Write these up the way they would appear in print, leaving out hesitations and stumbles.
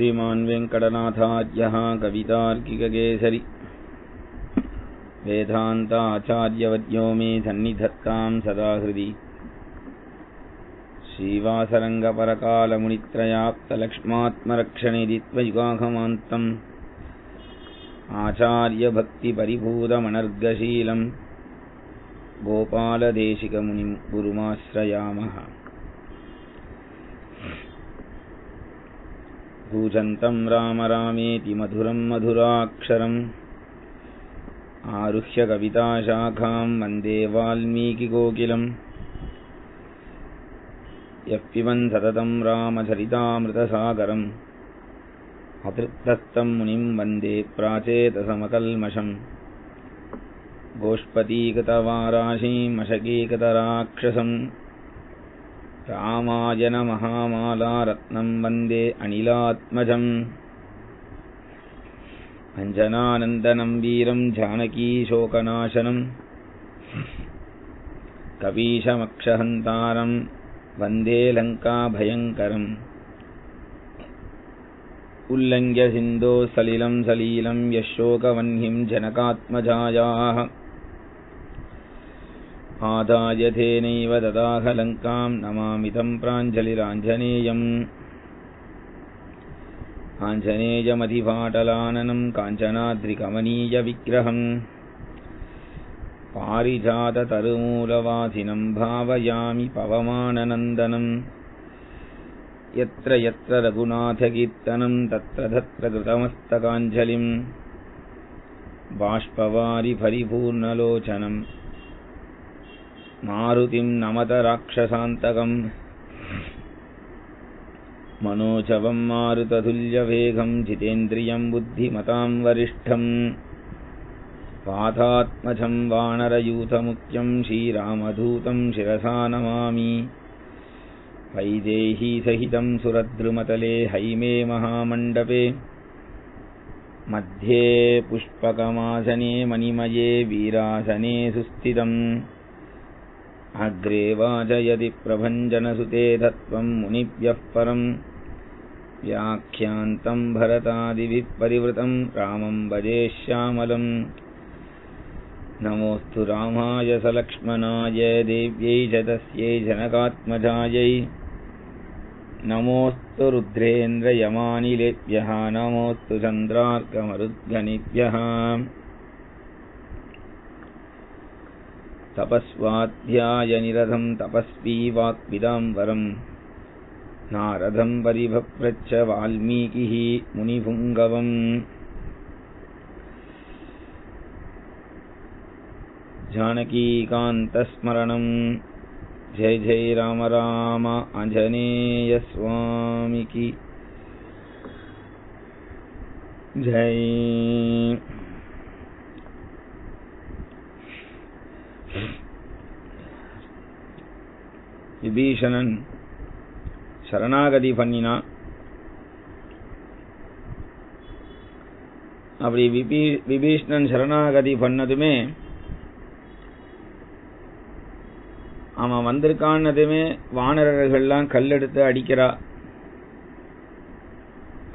श्रीमान् वेङ्कटनाथार्यः कवितार्किककेसरी वेदान्ताचार्यवर्यो मे सन्निधत्तां सदा हृदि श्रीवासरङ्गपरकालमुनित्रयाप्तलक्ष्मात्मरक्षणे दित्वयुगाघमान्तम् आचार्यभक्तिपरिभूतमनर्गशीलं गोपालदेशिकमुनिं गुरुमाश्रयामः। कूजन्तं राम रामेति मधुरं मधुराक्षरम् आरुह्य कविताशाखां वन्दे वाल्मीकिकोकिलम्। यः पिबन् सततं रामचरितामृतसागरम् अतृप्तस्तं मुनिं वन्दे प्राचेतसमकल्मषम्। गोष्पदीकृतवाराशीमशकीकृतराक्षसम् रामायण महामालारत्नं वन्दे अनिलात्मजम्। अञ्जनानन्दनं वीरं जानकीशोकनाशनं कपीशमक्षहन्तारं वन्दे लङ्काभयङ्करम्। उल्लङ्घ्य सिन्धो सलिलं सलीलं यशोकवह्निं जनकात्मजायाः आदाय तेनैव ददाह लङ्कां नमामि तं प्राञ्जलिराञ्जनेयम्। आञ्जनेयमधिपाटलाननं काञ्चनाद्रिकमनीयविग्रहम् पारिजाततरुमूलवासिनं भावयामि पवमाननन्दनं। यत्र यत्र रघुनाथकीर्तनं तत्र तत्र कृतमस्तकाञ्जलिं बाष्पवारि परिपूर्णलोचनं मारुतिं नमत राक्षसान्तकम्। मनोजवं मारुततुल्यवेगं जितेन्द्रियं बुद्धिमतां वरिष्ठं वातात्मजं वानरयूथमुख्यं श्रीरामदूतं शिरसा नमामि। वैदेही सहितं सुरद्रुमतले हैमे महामण्डपे मध्ये पुष्पकमासने मणिमये वीरासने सुस्थितम्। अग्रे वाचयति प्रभञ्जनसुते तत्त्वं मुनिभ्यः परं व्याख्यान्तं भरतादिभिः परिवृतं रामं भजे श्यामलम्। नमोऽस्तु रामाय सलक्ष्मणाय देव्यै च तस्यै जनकात्मजायै। नमोऽस्तु रुद्रेन्द्रयमानिलेभ्यः नमोऽस्तु चन्द्रार्कमरुद्गणेभ्यः। तपस्वाध्यायनिरतं तपस्वी वाक्पीताम्बरं नारदं परिभप्रच्छ वाल्मीकिः मुनिपुङ्गवम्। जानकीकान्तस्मरणं जय जय राम राम आञ्जनेय स्वामी की जय। விபீஷணன் சரணாகதி பண்ணினா. அப்படி விபீஷணன் சரணாகதி பண்ணதுமே அவன் வந்திருக்கான்னதுமே வானரர்கள்லாம் கல்லெடுத்து அடிக்கிறா.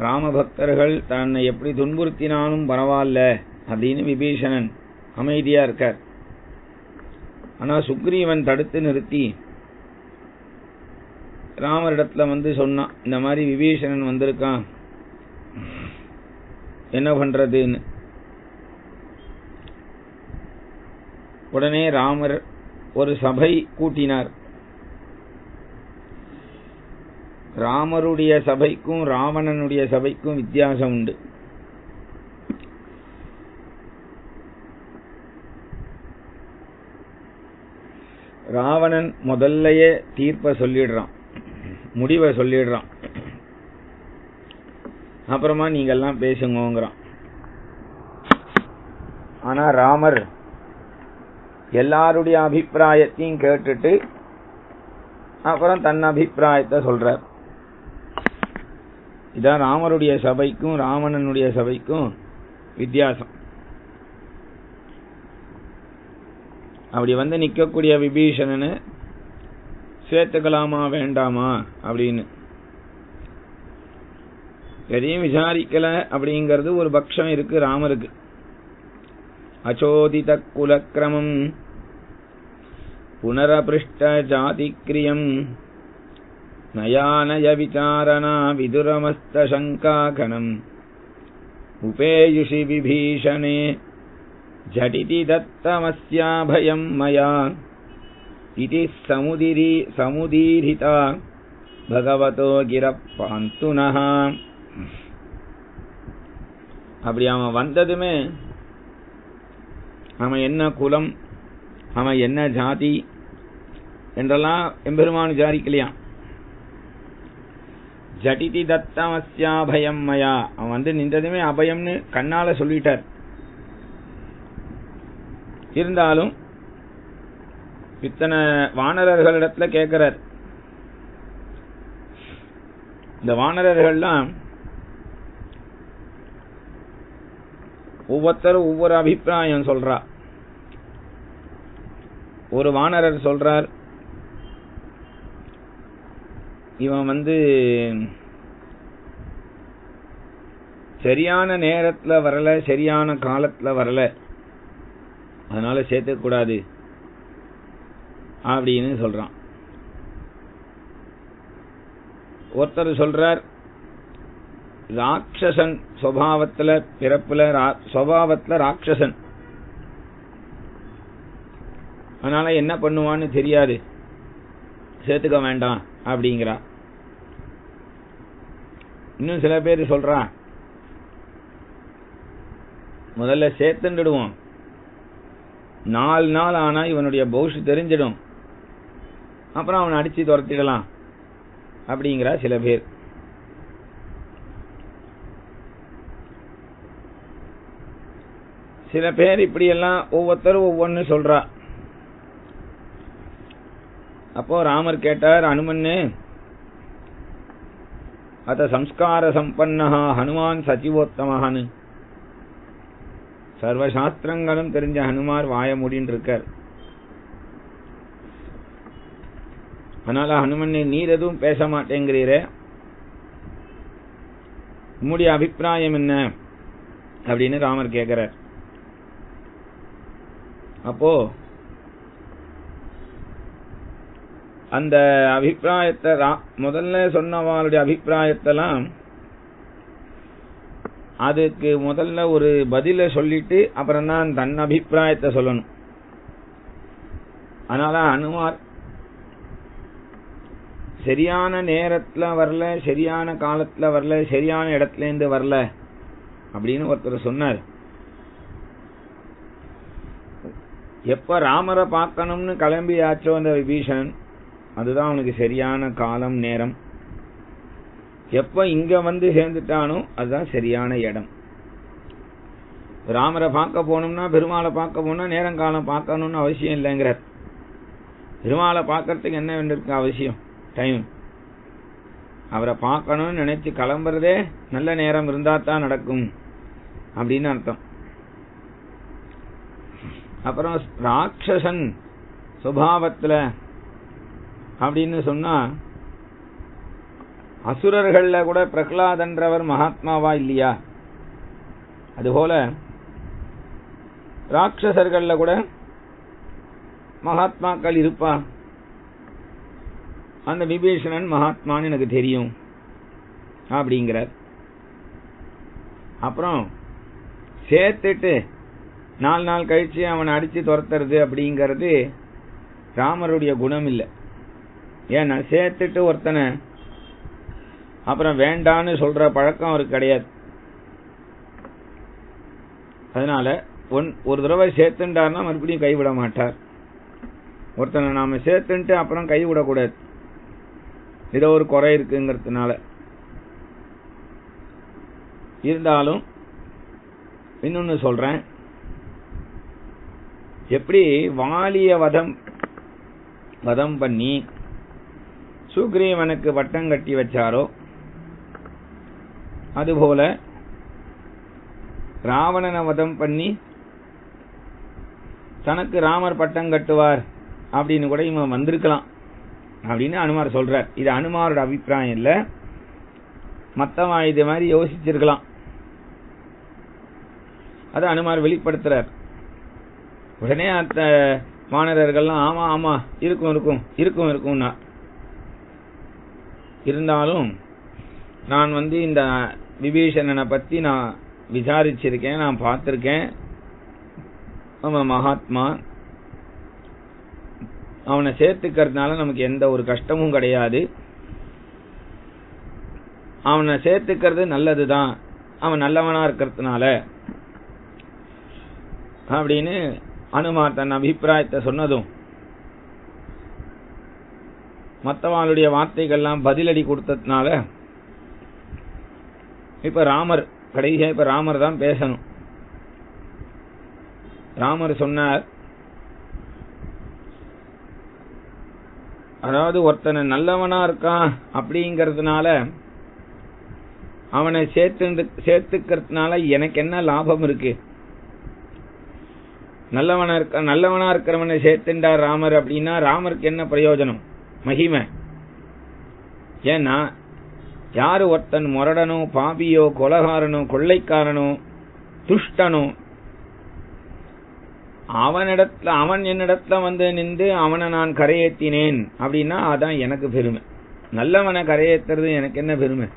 ராமபக்தர்கள் தன்னை எப்படி துன்புறுத்தினாலும் பரவாயில்ல அப்படின்னு விபீஷணன் அமைதியா இருக்கார். ஆனா சுக்ரீவன் தடுத்து நிறுத்தி ராமரிடத்துல வந்து சொன்னான், இந்த மாதிரி விபீஷணன் வந்திருக்கான், என்ன பண்றதுன்னு. உடனே ராமர் ஒரு சபை கூட்டினார். ராமருடைய சபைக்கும் ராவணனுடைய சபைக்கும் வித்தியாசம் உண்டு. ராவணன் முதல்லயே தீர்ப்பை சொல்லிடுறான், முடிவை சொல்லிடுறான். அப்புறமா நீங்கெல்லாம் பேசுங்கிறான். ஆனா ராமர் எல்லாருடைய அபிப்பிராயத்தையும் கேட்டுட்டு அப்புறம் தன் அபிப்பிராயத்தை சொல்றார். இதான் ராமருடைய சபைக்கும் ராவணனுடைய சபைக்கும் வித்தியாசம். அப்படி வந்து நிக்கக்கூடிய விபீஷணனை சேர்த்துக்கலாமா வேண்டாமா அப்படின்னு எதையும் விசாரிக்கல அப்படிங்கிறது ஒரு பட்சம் இருக்கு ராமருக்கு. அச்சோதித குலக்கிரமம் புனரபிருஷ்ட ஜாதிக்ரியம் நயானய விசாரணா விதுரமஸ்த சங்காகணம் உபேயுஷி விபீஷணே ஜடிதி தத்தமஸ்யாபயம் மயா இதி சமுதீரிதா பகவதோ கிரப்பாந்துனஹ. அப்படி அவன் வந்ததுமே அவன் என்ன குலம், அவன் என்ன ஜாதி என்றெல்லாம் எம்பெருமான் விசாரிக்கலையாம். ஜடிதி தத்தமஸ்யாபயம் மயா, அவன் வந்து நின்றதுமே அபயம்னு கண்ணால சொல்லிட்டார். இருந்தாலும் இத்தனை வானரர்களிடத்துல கேட்கிறார். இந்த வானரர்கள்லாம் ஒவ்வொருத்தரும் ஒவ்வொரு அபிப்பிராயம் சொல்றா. ஒரு வானரர் சொல்றார், இவன் வந்து சரியான நேரத்துல வரல, சரியான காலத்துல வரல, அதனால சேர்த்துக்க கூடாது அப்படின்னு சொல்றான். ஒருத்தர் சொல்றார், ராட்சசன் சுபாவத்துல, பிறப்புல சுபாவத்துல ராட்சசன், அதனால என்ன பண்ணுவான்னு தெரியாது, சேர்த்துக்க வேண்டாம் அப்படிங்கிறா. இன்னும் சில பேர் சொல்றா, முதல்ல சேர்த்துடுவோம், 4 நாள் ஆனா இவனுடைய பௌஷ் தெரிஞ்சிடும், அப்புறம் அவனை அடிச்சு துரத்திடலாம் அப்படிங்கிறா சில பேர். சில பேர் இப்படி எல்லாம் ஒவ்வொருத்தரும் ஒவ்வொன்னு சொல்றா. அப்போ ராமர் கேட்டார், அனுமன்னு அத சம்ஸ்கார சம்பன்னஹா ஹனுமான் சச்சிவோத்தமஹான்னு. சர்வசாஸ்திரங்களும் தெரிஞ்ச ஹனுமார் வாய மூடின்னு இருக்கார். அதனால ஹனுமன், நீர் எதுவும் பேச மாட்டேங்கிறீரே, உம்முடைய அபிப்பிராயம் என்ன அப்படின்னு ராமர் கேட்கிறார். அப்போ அந்த அபிப்பிராயத்தை முதல்ல சொன்னவாளுடைய அபிப்பிராயத்தெல்லாம் அதுக்கு முதல்ல ஒரு பதில சொல்லிட்டு அப்புறம் தான் தன் அபிப்பிராயத்தை சொல்லணும். அதனால அனுமார் சரியான நேரத்துல வரல, சரியான காலத்துல வரல, சரியான இடத்துல இருந்து வரல அப்படின்னு ஒருத்தர் சொன்னார். எப்ப ராமரை பார்க்கணும்னு கிளம்பியாச்சோ அந்த விபீஷணன், அதுதான் அவனுக்கு சரியான காலம் நேரம். எப்ப இங்க வந்து சேர்ந்துட்டானோ அதுதான் சரியான இடம். ராமரை பார்க்க போனோம்னா, பெருமாளை பார்க்க போனா நேரம் காலம் பார்க்கணும்னு அவசியம் இல்லைங்கிறார். பெருமாளை பார்க்கறதுக்கு என்ன வேண்டியிருக்கு அவசியம்? டைம். அவரை பார்க்கணும்னு நினைச்சு கிளம்புறதே நல்ல நேரம் இருந்தா தான் நடக்கும் அப்படின்னு அர்த்தம். அப்புறம் ராட்சசன் சுபாவத்துல அப்படின்னு சொன்னா, அசுரர்கள்ல கூட பிரகலாதன்றவர் மகாத்மாவா இல்லையா? அதுபோல ராட்சசர்கள்ல கூட மகாத்மாக்கள் இருப்பா. அந்த விபீஷணன் மகாத்மான்னு எனக்கு தெரியும் அப்படிங்கிறார். அப்புறம் சேர்த்துட்டு 4 நாள் கழிச்சு அவனை அடிச்சு துரத்துறது அப்படிங்கிறது ராமருடைய குணம் இல்லை. ஏன்னா சேர்த்துட்டு ஒருத்தனை அப்புறம் வேண்டான்னு சொல்ற பழக்கம் அவருக்கு கிடையாது. அதனால ஒரு தடவை சேர்த்துட்டார்னா மறுபடியும் கைவிட மாட்டார். ஒருத்தனை நாம சேர்த்துட்டு அப்புறம் கைவிடக்கூடாது, ஏதோ ஒரு குறை இருக்குங்கிறதுனால. இருந்தாலும் இன்னொன்னு சொல்றேன், எப்படி வாலிய வதம் பண்ணி சுக்ரீவனுக்கு பட்டம் கட்டி வச்சாரோ, அதுபோல ராவணனை வதம் பண்ணி தனக்கு ராமர் பட்டம் கட்டுவார் அப்படின்னு கூட இவன் வந்திருக்கலாம் அப்படின்னு அனுமார் சொல்றார். இது அனுமாரோட அபிப்பிராயம் இல்ல, மத்தவன் இது மாதிரி யோசிச்சிருக்கலாம். அதை அனுமார் வெளிப்படுத்துறார். உடனே அந்த வானரர்கள்லாம் ஆமா ஆமா இருக்கும் இருக்கும் இருக்கும் இருக்கும்னா, இருந்தாலும் நான் இந்த விபீஷணனை பத்தி நான் விசாரிச்சிருக்கேன், நான் பார்த்திருக்கேன். அவன் மகாத்மா, அவனை சேர்த்துக்கிறதுனால நமக்கு எந்த ஒரு கஷ்டமும் கிடையாது. அவனை சேர்த்துக்கிறது நல்லதுதான், அவன் நல்லவனா இருக்கிறதுனால அப்படின்னு அனுமார் தன் அபிப்பிராயத்தை சொன்னதும் மற்றவங்களுடைய வார்த்தைகள்லாம் பதிலடி கொடுத்ததுனால இப்ப ராமர் கடைசியா இப்ப ராமர் தான் பேசணும். ராமர் சொன்னார், அதாவது ஒருத்தனை நல்லவனா இருக்கான் அப்படிங்கறதுனால அவனை சேர்த்துக்கிறதுனால எனக்கு என்ன லாபம் இருக்கு? நல்லவனா இருக்கிறவனை சேர்த்துண்டார் ராமர் அப்படின்னா ராமருக்கு என்ன பிரயோஜனம், மகிமை? ஏன்னா யாரு ஒருத்தன் முரடனோ பாபியோ கொலகாரனோ கொள்ளைக்காரனோ துஷ்டனோ அவன் என்னிடத்துல நின்று அவனை நான் கரையேற்றினேன் அப்படின்னா அதான் எனக்கு பெருமை. நல்லவனை கரையேற்றுறது எனக்கு என்ன பெருமை?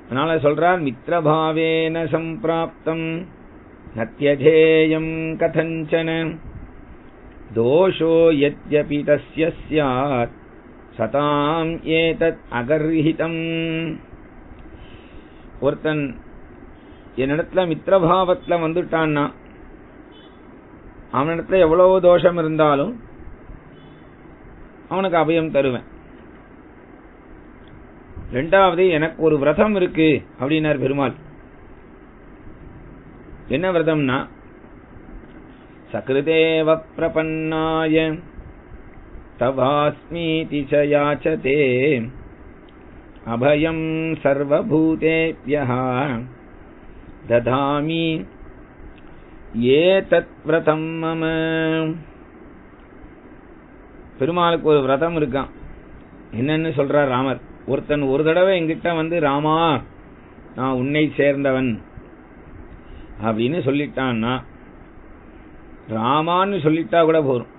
அதனால சொல்றார், மித்ரபாவேன சம்பிராப்தம் நத்யஜேயம் கதஞ்சன தோஷோ யத்யபி தஸ்ய ஸ்யாத் சதாம் ஏதத் அகர்ஹிதம். ஒருத்தன் என்னிடத்துல மித்ரபாவத்துல வந்துட்டான்னா அவனிடத்துல எவ்வளவு தோஷம் இருந்தாலும் அவனுக்கு அபயம் தருவேன். ரெண்டாவது, எனக்கு ஒரு விரதம் இருக்கு அப்படின்னார் பெருமாள். என்ன விரதம்னா, சக்ருதேவ பிரபன்னாய தவாஸ்மீதி ச யாச்சதே அபயம் சர்வபூதேப்யஹ ததாமி ஏதத் விரதம் மம. பெருமாளுக்கு ஒரு விரதம் இருக்கான். என்னன்னு சொல்றார் ராமர். ஒருத்தன் ஒரு தடவை என்கிட்ட ராமா நான் உன்னை சேர்ந்தவன் அப்படின்னு சொல்லிட்டான்னா, ராமான்னு சொல்லிட்டா கூட போரும்,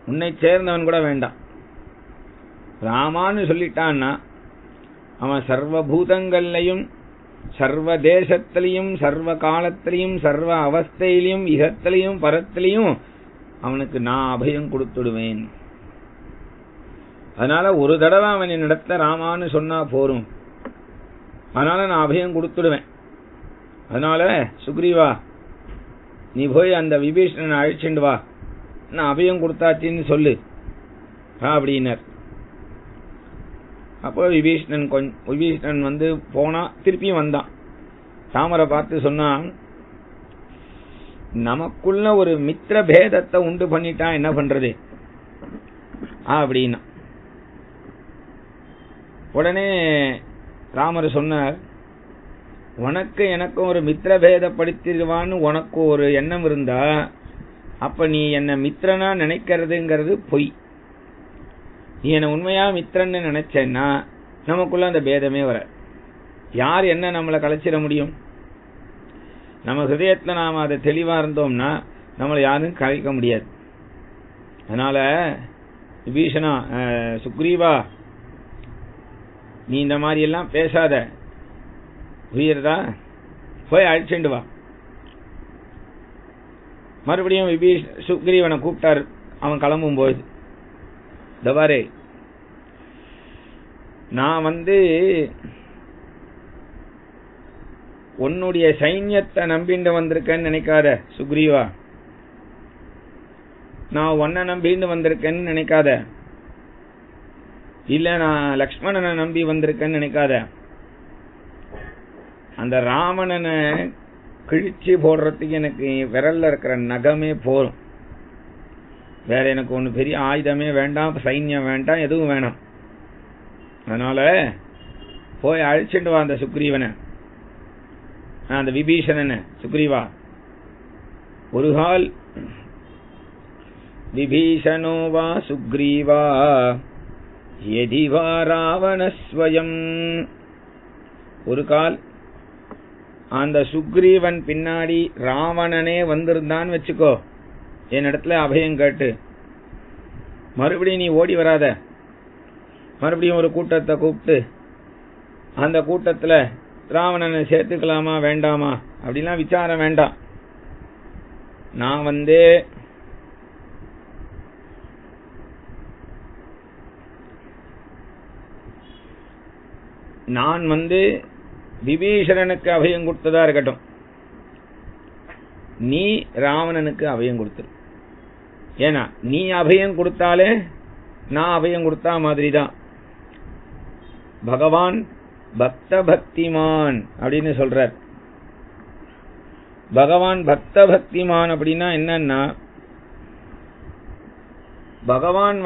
உன்னை சேர்ந்தவன் கூட வேண்டாம். ராமான்னு சொல்லிட்டான்னா அவன் சர்வபூதங்கள்லையும் சர்வ தேசத்திலையும் சர்வ காலத்திலையும் சர்வ அவஸ்தையிலையும் இகத்திலையும் பரத்திலையும் அவனுக்கு நான் அபயம் கொடுத்துடுவேன். அதனால ஒரு தடவை அவன் என்னிடத்துல ராமான்னு சொன்னா போரும், அதனால நான் அபயம் கொடுத்துடுவேன். அதனால சுக்ரீவா நீ போய் அந்த விபீஷணனை அழிச்சுண்டு வா, நான் அபயம் கொடுத்தாச்சின்னு சொல்லு அப்படின்னார். அப்போ விபீஷணன் போனா, திருப்பியும் வந்தான். ராமரை பார்த்து சொன்னான், நமக்குள்ள ஒரு மித்திர பேதத்தை உண்டு பண்ணிட்டான், என்ன பண்றது அப்படின்னா. உடனே ராமர் சொன்னார், உனக்கு எனக்கும் ஒரு மித்திர பேதப்படுத்திடுவான்னு உனக்கு ஒரு எண்ணம் இருந்தா அப்ப நீ என்ன மித்திரனா நினைக்கிறதுங்கிறது பொய். நீ என்ன உண்மையா மித்திரன்னு நினைச்சேன்னா நமக்குள்ள அந்த பேதமே வர. யார் என்ன நம்மளை கலைச்சிட முடியும்? நம்ம ஹிருதயத்துல நாம அதை தெளிவா இருந்தோம்னா நம்மளை யாரும் கலைக்க முடியாது. அதனால விபீஷணா, சுக்ரீவா நீ இந்த மாதிரி எல்லாம் பேசாத, புரியுறதா? போய் அழிச்சுண்டு வா. மறுபடியும் சுக்ரீவனை கூப்பிட்டார். அவன் கிளம்பும் போது, தவாரே நான் உன்னுடைய சைன்யத்தை நம்பிண்டு வந்திருக்கேன்னு நினைக்காத சுக்ரீவா, நான் உன்னை நம்பிண்டு வந்திருக்கேன்னு நினைக்காத, இல்ல நான் லக்ஷ்மணனை நம்பி வந்திருக்கேன்னு நினைக்காத. அந்த ராவணனை கிழிச்சு போடுறதுக்கு எனக்கு விரல்ல இருக்கிற நகமே போரும், வேற எனக்கு ஒண்ணு பெரிய ஆயுதமே வேண்டாம், சைன்யம் வேண்டாம், எதுவும் வேணாம். அதனால போய் அழிச்சுட்டு வா அந்த சுக்ரீவனை, அந்த விபீஷணனை. சுக்ரீவா ஒரு கால் விபீஷணோ வா சுக்ரீவா யதிவா ராவணஸ்வயம். ஒரு கால் அந்த சுக்ரீவன் பின்னாடி ராவணனே வந்திருந்தான்னு வச்சுக்கோ, என் இடத்துல அபயம் கேட்டு, மறுபடியும் நீ ஓடி வராத, மறுபடியும் ஒரு கூட்டத்தை கூப்பிட்டு அந்த கூட்டத்துல ராவணனை சேர்த்துக்கலாமா வேண்டாமா அப்படிலாம் விசாரம் வேண்டாம். நான் விபீஷணனுக்கு அபயம் கொடுத்ததா இருக்கட்டும், நீ ராவணனுக்கு அபயம் கொடுத்துரு. ஏன்னா நீ அபயம் கொடுத்தாலே நான் அபயம் கொடுத்தா மாதிரிதான். பகவான் பக்த பக்திமான் அப்படின்னு சொல்றார். பகவான் பக்த பக்திமான் அப்படின்னா என்னன்னா, பகவான்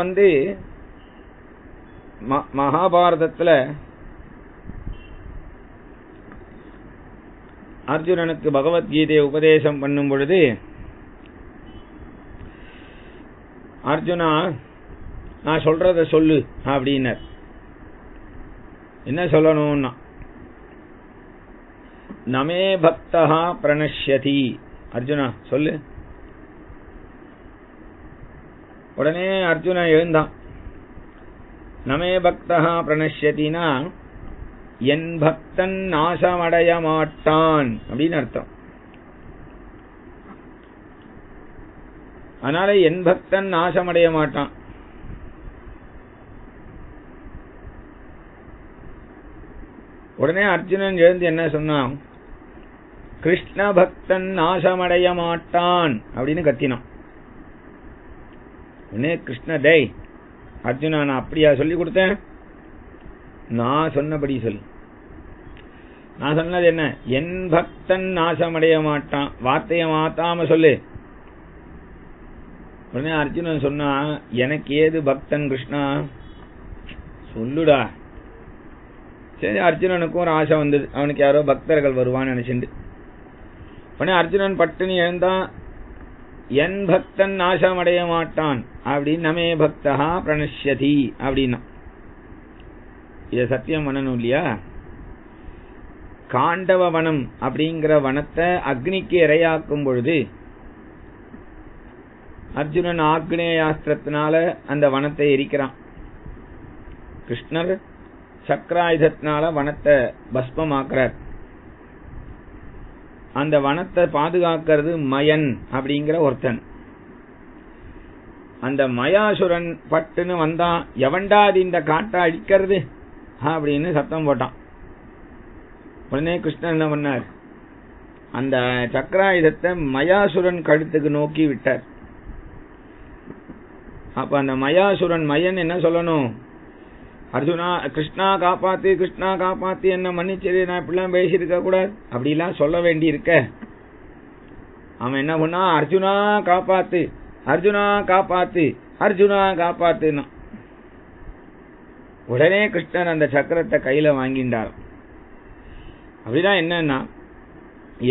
மகாபாரதத்துல அர்ஜுனனுக்கு பகவத்கீதையை உபதேசம் பண்ணும் பொழுது, அர்ஜுனா நான் சொல்றத சொல்லு அப்படின்னார். என்ன சொல்லணும்னா, நமே பக்தா பிரணஷ்யதி. அர்ஜுனா சொல்லு. உடனே அர்ஜுனா எழுந்தான். நமே பக்தா பிரணஷ்யதினா என் பக்தன் நாசமடைய மாட்டான் அப்படின்னு அர்த்தம். அதனால என் பக்தன் நாசமடைய மாட்டான். உடனே அர்ஜுனன் எழுந்து என்ன சொன்னான், கிருஷ்ண பக்தன் நாசமடைய மாட்டான் அப்படின்னு கத்தினான். உடனே கிருஷ்ண, டேய் அர்ஜுனா, நான் அப்படியா சொல்லி கொடுத்தேன்? நான் சொன்னபடி சொல்லு. நான் சொன்னது என்ன? என் பக்தன் நாசமடைய மாட்டான். வார்த்தையை மாத்தாம சொல்லு. உடனே அர்ஜுனன் சொன்னா, எனக்கு ஏது பக்தன் கிருஷ்ணா, சொல்லுடா. சரி, அர்ஜுனனுக்கும் ஒரு ஆசை வந்தது, அவனுக்கு யாரோ பக்தர்கள் வருவான்னு நினைச்சுண்டு. உடனே அர்ஜுனன் பட்டுனி எழுந்தான், என் பக்தன் நாசமடைய மாட்டான் அப்படின்னு நமே பக்தா பிரணஷ்யதி அப்படின்னா. இத சத்தியம் பண்ணணும் இல்லையா? காண்டவ வனம் அப்படிங்கிற வனத்தை அக்னிக்கு இரையாக்கும் பொழுது அர்ஜுனன் ஆக்னேயாஸ்திரத்தினால அந்த வனத்தை எரிக்கிறான். கிருஷ்ணர் சக்கராயுதத்தினால வனத்தை பஸ்மமாக்குறார். அந்த வனத்தை பாதுகாக்கிறது மயன் அப்படிங்கிற ஒருத்தன். அந்த மயாசுரன் பட்டுன்னு வந்தான், எவன்டாது இந்த காட்டை அழிக்கிறது அப்படின்னு சத்தம் போட்டான். உடனே கிருஷ்ணன் என்ன பண்ணார், அந்த சக்கராயுதத்தை மயாசுரன் கழுத்துக்கு நோக்கி விட்டார். அப்ப அந்த மயாசுரன் மயன் என்ன சொல்லணும், அர்ஜுனா கிருஷ்ணா காப்பாத்து, கிருஷ்ணா காப்பாத்து, என்ன மன்னிச்சிரு, நான் இப்படிலாம் பேசியிருக்க கூடாது அப்படிலாம் சொல்ல வேண்டி இருக்க. அவன் என்ன பண்ணா, அர்ஜுனா காப்பாத்து, அர்ஜுனா காப்பாத்து, அர்ஜுனா காப்பாத்துனா. உடனே கிருஷ்ணன் அந்த சக்கரத்தை கையில வாங்கிண்டார். அப்படிதான் என்னன்னா,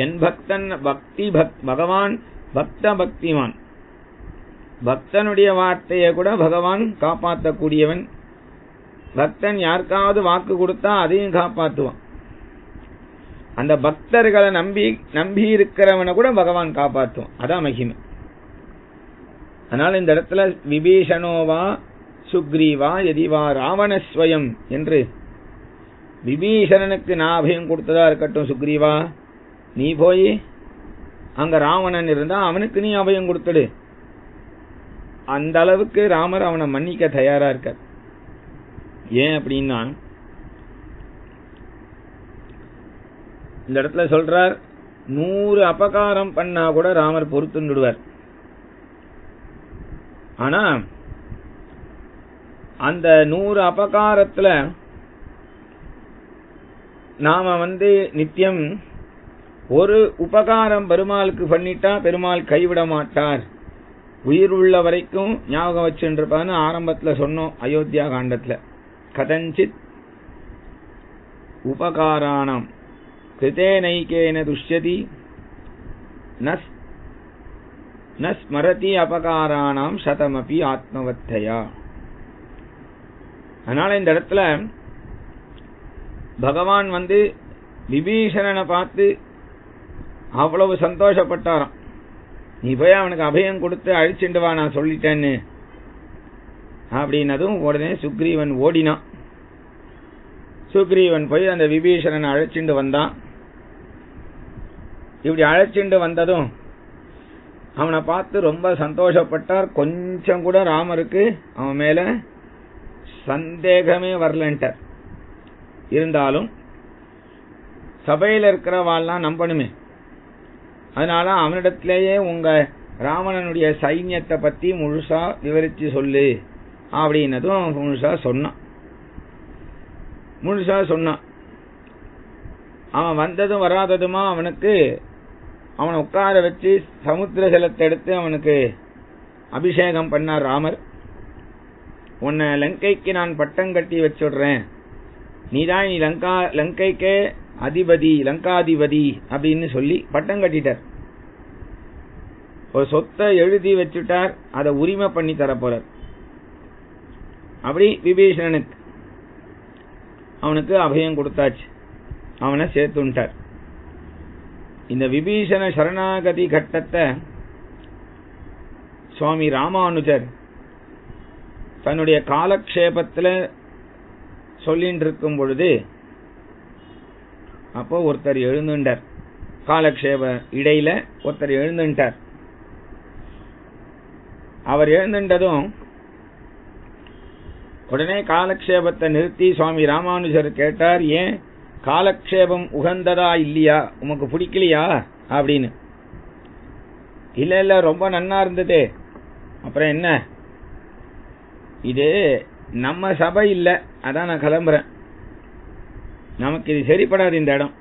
என் பக்தன் பக்தி பகவான் பக்த பக்திமான். பக்தனுடைய வார்த்தையை கூட பகவான் காப்பாற்றக்கூடியவன். பக்தன் யாருக்காவது வாக்கு கொடுத்தா அதையும் காப்பாற்றுவான். அந்த பக்தர்களை நம்பி இருக்கிறவனை கூட பகவான் காப்பாற்றுவான். அதான் மகிமை. அதனால இந்த இடத்துல விபீஷணோவா சுக்ரீவா யதிவா ராவணஸ்வயம் என்று விபீஷணனுக்கு நான் அபயம் கொடுத்ததா இருக்கட்டும், சுக்ரீவா நீ போய் அங்க ராவணன் இருந்தா அவனுக்கு நீ அபயம் கொடுத்துடு. அந்த அளவுக்கு ராமர் அவனை மன்னிக்க தயாரா இருக்கார். ஏன் அப்படின்னா, இந்த இடத்துல சொல்றார், 100 அபகாரம் பண்ணா கூட ராமர் பொறுத்துடுவார். ஆனா அந்த 100 அபகாரத்துல நாம நித்தியம் ஒரு உபகாரம் பெருமாளுக்கு பண்ணிட்டா பெருமாள் கைவிட மாட்டார், உயிர் உள்ள வரைக்கும் ஞாபகம் வச்சுருப்பான்னு ஆரம்பத்துல சொன்னோம். அயோத்தியா காண்டத்துல கதஞ்சித் உபகாராணம் கிருதேனைகேன துஷ்யதி ந ஸ்மரதி அபகாராணாம் சதமபி ஆத்மவத்தயா. அதனால இந்த இடத்துல பகவான் விபீஷணனை பார்த்து அவ்வளவு சந்தோஷப்பட்டாராம். நீ போய் அவனுக்கு அபயம் கொடுத்து அழிச்சுண்டு வா, நான் சொல்லிட்டேன்னு அப்படின்னதும் உடனே சுக்ரீவன் ஓடினான். சுக்ரீவன் போய் அந்த விபீஷணனை அழைச்சிண்டு வந்தான். இப்படி அழைச்சிண்டு வந்ததும் அவனை பார்த்து ரொம்ப சந்தோஷப்பட்டார். கொஞ்சம் கூட ராமருக்கு அவன் மேல சந்தேகமே வரலன்ட்டார். இருந்தாலும் சபையில் இருக்கிறவாள்லாம் நம்பணுமே, அதனால அவனிடத்திலேயே உங்க ராவணனுடைய சைன்யத்தை பத்தி முழுசா விவரிச்சு சொல்லு அப்படின்னதும் முழுசா சொன்னான். அவன் வந்ததும் வராததுமா அவனை உட்கார வச்சு சமுத்திர ஜலத்தை எடுத்து அவனுக்கு அபிஷேகம் பண்ணார் ராமர். உன்னை லங்கைக்கு நான் பட்டம் கட்டி வச்சுடுறேன், நீதான் நீ லங்கைக்கே அதிபதி, லங்காதிபதி அப்படின்னு சொல்லி பட்டம் கட்டிட்டார். ஒரு சொத்தை எழுதி வச்சுட்டார், அதை உரிமை பண்ணி தர போறார். அப்படி விபீஷணனுக்கு அவனுக்கு அபயம் கொடுத்தாச்சு, அவனை சேர்த்துட்டார். இந்த விபீஷண சரணாகதி கட்டத்தை சுவாமி ராமானுஜர் தன்னுடைய காலக்ஷேபத்தில் சொல்லிட்டு இருக்கும் பொழுது அப்போ ஒருத்தர் எழுந்துட்டார். காலக்ஷேப இடையில ஒருத்தர் எழுந்துட்டார். அவர் எழுந்துட்டதும் உடனே காலக்ஷேபத்தை நிறுத்தி சுவாமி ராமானுஜர் கேட்டார், ஏன் காலக்ஷேபம் உகந்ததா இல்லையா, உமக்கு பிடிக்கலையா அப்படின்னு. இல்ல ரொம்ப நன்னா இருந்தது. அப்புறம் என்ன, இது நம்ம சபை இல்ல, அதான் நான் கிளம்புறேன், நமக்கு இது சரிப்படாது இந்த இடம்.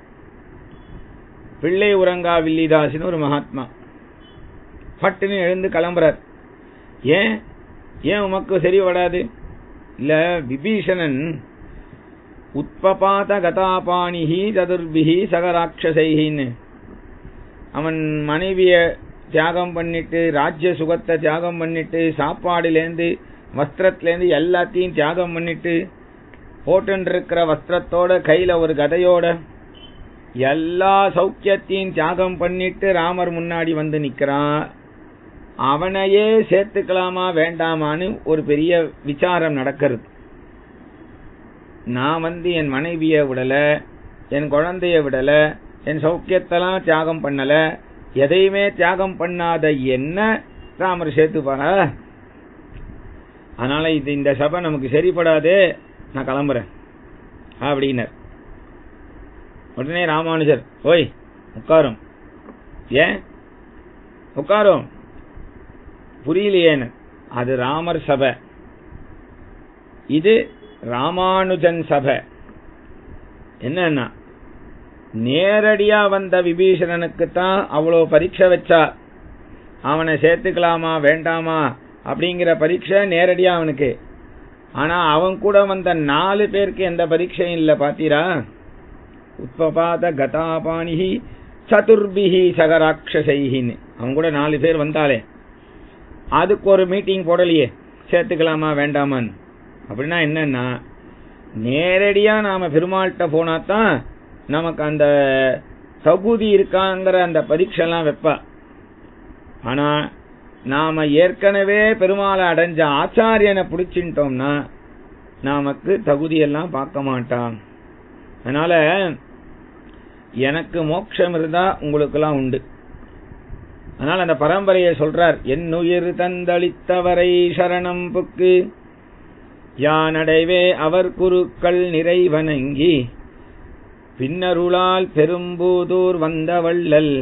பிள்ளை உறங்கா வில்லிதாசின்னு ஒரு மகாத்மா பட்டுன்னு எழுந்து கிளம்புறார். ஏன் உமக்கு சரிபடாது? இல்ல, விபீஷணன் உத்பபாத கதாபாணிஹி சதுர்பிஹி சகராட்சசைஹின்னு அவன் மனைவிய தியாகம் பண்ணிட்டு, ராஜ்ய சுகத்தை தியாகம் பண்ணிட்டு, சாப்பாடுலேருந்து வஸ்திரத்திலேருந்து எல்லாத்தையும் தியாகம் பண்ணிட்டு, போட்டுருக்கிற வஸ்திரத்தோட கையில ஒரு கதையோட எல்லா சௌக்கியத்தையும் தியாகம் பண்ணிட்டு ராமர் முன்னாடி வந்து நிக்கிறான். அவனையே சேர்த்துக்கலாமா வேண்டாமான்னு ஒரு பெரிய விசாரம் நடக்கிறது. நான் என் மனைவிய விடல, என் குழந்தைய விடல, என் சௌக்கியத்தெல்லாம் தியாகம் பண்ணல, எதையுமே தியாகம் பண்ணாத என்ன ராமர் சேர்த்துப்பாரா? அதனால இந்த சபை நமக்கு சரிப்படாது, நான் கிளம்புறேன் அப்படின்னார். உடனே ராமானுஜர், ஓய் உட்காரும், ஏன் உட்காரும், புரியலையேன்னு. அது ராமர் சபை, இது ராமானுஜன் சபை. என்னன்னா, நேரடியா வந்த விபீஷணனுக்குத்தான் அவ்வளவு பரீட்சை வச்சா, அவனை சேர்த்துக்கலாமா வேண்டாமா அப்படிங்கிற பரீட்சை நேரடியா அவனுக்கு. ஆனா அவன் கூட வந்த 4 பேருக்கு எந்த பரீட்சையும் இல்ல. பாத்தீரா, உத்பபாத கதாபாணிஹி சதுர்பிஹி சகராட்சசைஹின்னு அவன் கூட 4 பேர் வந்தாலே, அதுக்கு ஒரு மீட்டிங் போடலையே சேர்த்துக்கலாமா வேண்டாமான்னு. அப்படின்னா என்னன்னா, நேரடியா நாம பெருமாள்கிட்ட போனாதான் நமக்கு அந்த தகுதி இருக்காங்கிற அந்த பரீட்சைலாம் வைப்பா. ஆனா நாம ஏற்கனவே பெருமாளை அடைஞ்ச ஆச்சாரியனை பிடிச்சிட்டோம்னா நமக்கு தகுதியெல்லாம் பார்க்க மாட்டான். அதனால எனக்கு மோட்சம் இருந்தா உங்களுக்கெல்லாம் உண்டு. அதனால அந்த பரம்பரையை சொல்றார், என்னுயிர் தந்தளித்தவரை சரணம் புக்கு யானடைவே அவர் குருக்கள் நிறைவணங்கி பின்னருளால் பெரும்பூதூர் வந்த வள்ளல்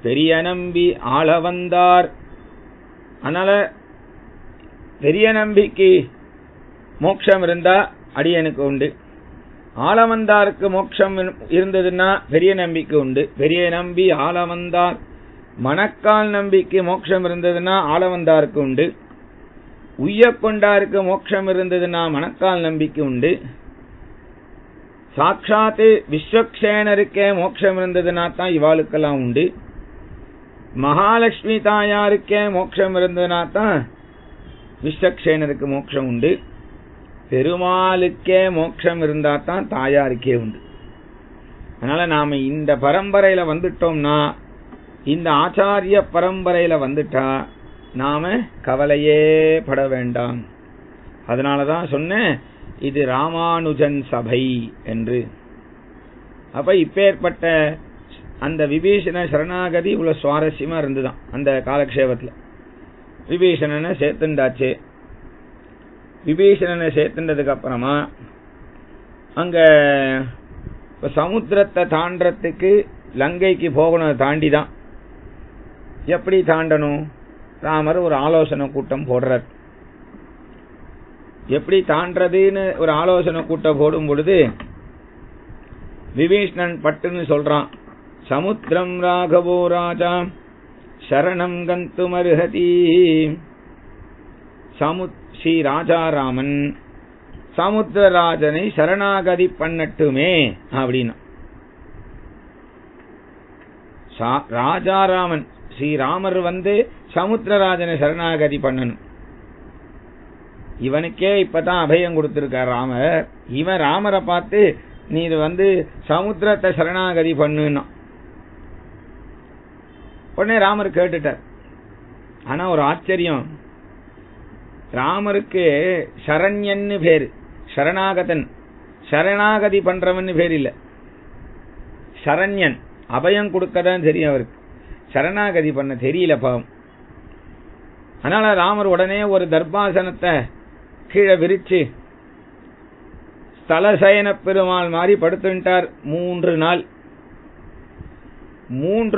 பெரிய நம்பி ஆள வந்தார். அதனால பெரிய நம்பிக்கை மோட்சம் இருந்தா அடியனுக்கு உண்டு, ஆள வந்தாருக்கு மோட்சம் இருந்ததுன்னா பெரிய நம்பிக்கை உண்டு. பெரிய நம்பி ஆள வந்தார், மணக்கால் நம்பிக்கை மோட்சம் இருந்ததுன்னா ஆள வந்தாருக்கு உண்டு. உய்ய கொண்டாருக்கு மோட்சம் இருந்ததுன்னா மணக்கால் நம்பிக்கை உண்டு. சாட்சாத்து விஸ்வக்சேனருக்கே மோட்சம் இருந்ததுன்னா தான் இவாளுக்கெல்லாம் உண்டு. மகாலட்சுமி தாயாருக்கே மோட்சம் இருந்ததுன்னா தான் விஸ்வக்சேனருக்கு மோட்சம் உண்டு. பெருமாளுக்கே மோட்சம் இருந்தா தான் தாயாருக்கே உண்டு. அதனால நாம இந்த பரம்பரையில வந்துட்டோம்னா, இந்த ஆச்சாரிய பரம்பரையில வந்துட்டா நாம கவலையே பட வேண்டாம். அதனாலதான் சொன்னேன் இது ராமானுஜன் சபை என்று. அப்ப இப்பேற்பட்ட அந்த விபீஷண சரணாகதி இவ்வளவு சுவாரஸ்யமா இருந்துதான் அந்த காலக்ஷேபத்துல. விபீஷணனை சேர்த்துண்டாச்சு. விபீஷணனை சேர்த்துண்டதுக்கு அப்புறமா அங்க சமுத்திரத்தை தாண்டறதுக்கு லங்கைக்கு போகணும். தாண்டிதான் எப்படி தாண்டணும், ராமர் ஒரு ஆலோசனை கூட்டம் போடுறார். எப்படி தாண்டதுன்னு ஒரு ஆலோசனை கூட்டம் போடும் பொழுது விபீஷணன் பட்டுன்னு சொல்றான், சமுத்திரம் ராகவோ ராஜா சரணம் கந்துமர்ஹதி. ஸ்ரீ ராஜாராமன் சமுத்திரராஜனை சரணாகதி பண்ணட்டுமே அப்படின்னா. ராஜாராமன் ஸ்ரீராமர் சமுத்திரராஜனை சரணாகதி பண்ணணும். இவனுக்கே இப்பதான் அபயம் கொடுத்திருக்கார் ராமர். இவன் ராமரை பார்த்து நீ சமுத்திரத்தை சரணாகதி பண்ணுன்னா உடனே ராமர் கேட்டுட்டார். ஆனா ஒரு ஆச்சரியம், ராமருக்கு சரண்யன்னு பேரு, சரணாகதன், சரணாகதி பண்றவன் பேர் இல்ல. சரண்யன், அபயம் கொடுக்கதான் தெரியும் அவருக்கு, சரணாகதி பண்ண தெரியல பாவம். அதனால ராமர் உடனே ஒரு தர்பாசனத்தை கீழே விரிச்சு ஸ்தலசயன பெருமாள் மாதிரி படுத்துட்டார். 3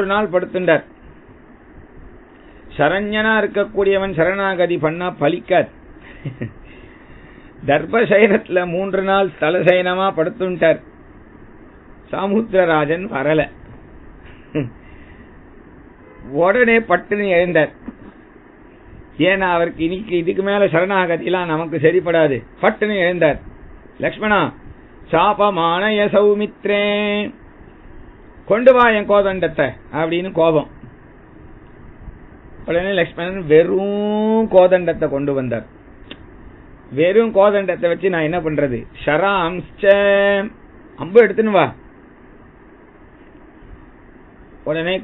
நாள் படுத்துட்டார். சரண்யனா இருக்கக்கூடியவன் சரணாகதி பண்ணா பலிக்காது. தர்பசயனத்துல 3 நாள் ஸ்தலசயனமா படுத்துட்டார். சமுத்திரராஜன் வரல. உடனே பட்டுன்னு எழுந்தார். ஏன்னா அவருக்கு இன்னைக்கு இதுக்கு மேல சரணாகதிலாம் நமக்கு சரிப்படாது. பட்டுன்னு எழுந்தார். லக்ஷ்மணா சாபமானய சௌமித்ரே, கொண்டு வா என் கோதண்டத்தை அப்படின்னு கோபம். உடனே லக்ஷ்மணன் வெறும் கோதண்டத்தை கொண்டு வந்தார். வெறும் கோதண்டத்தை வச்சு நான் என்ன பண்றது, ஷராம்ச்ச, அம்பு எடுத்துன்னு வா. உடனே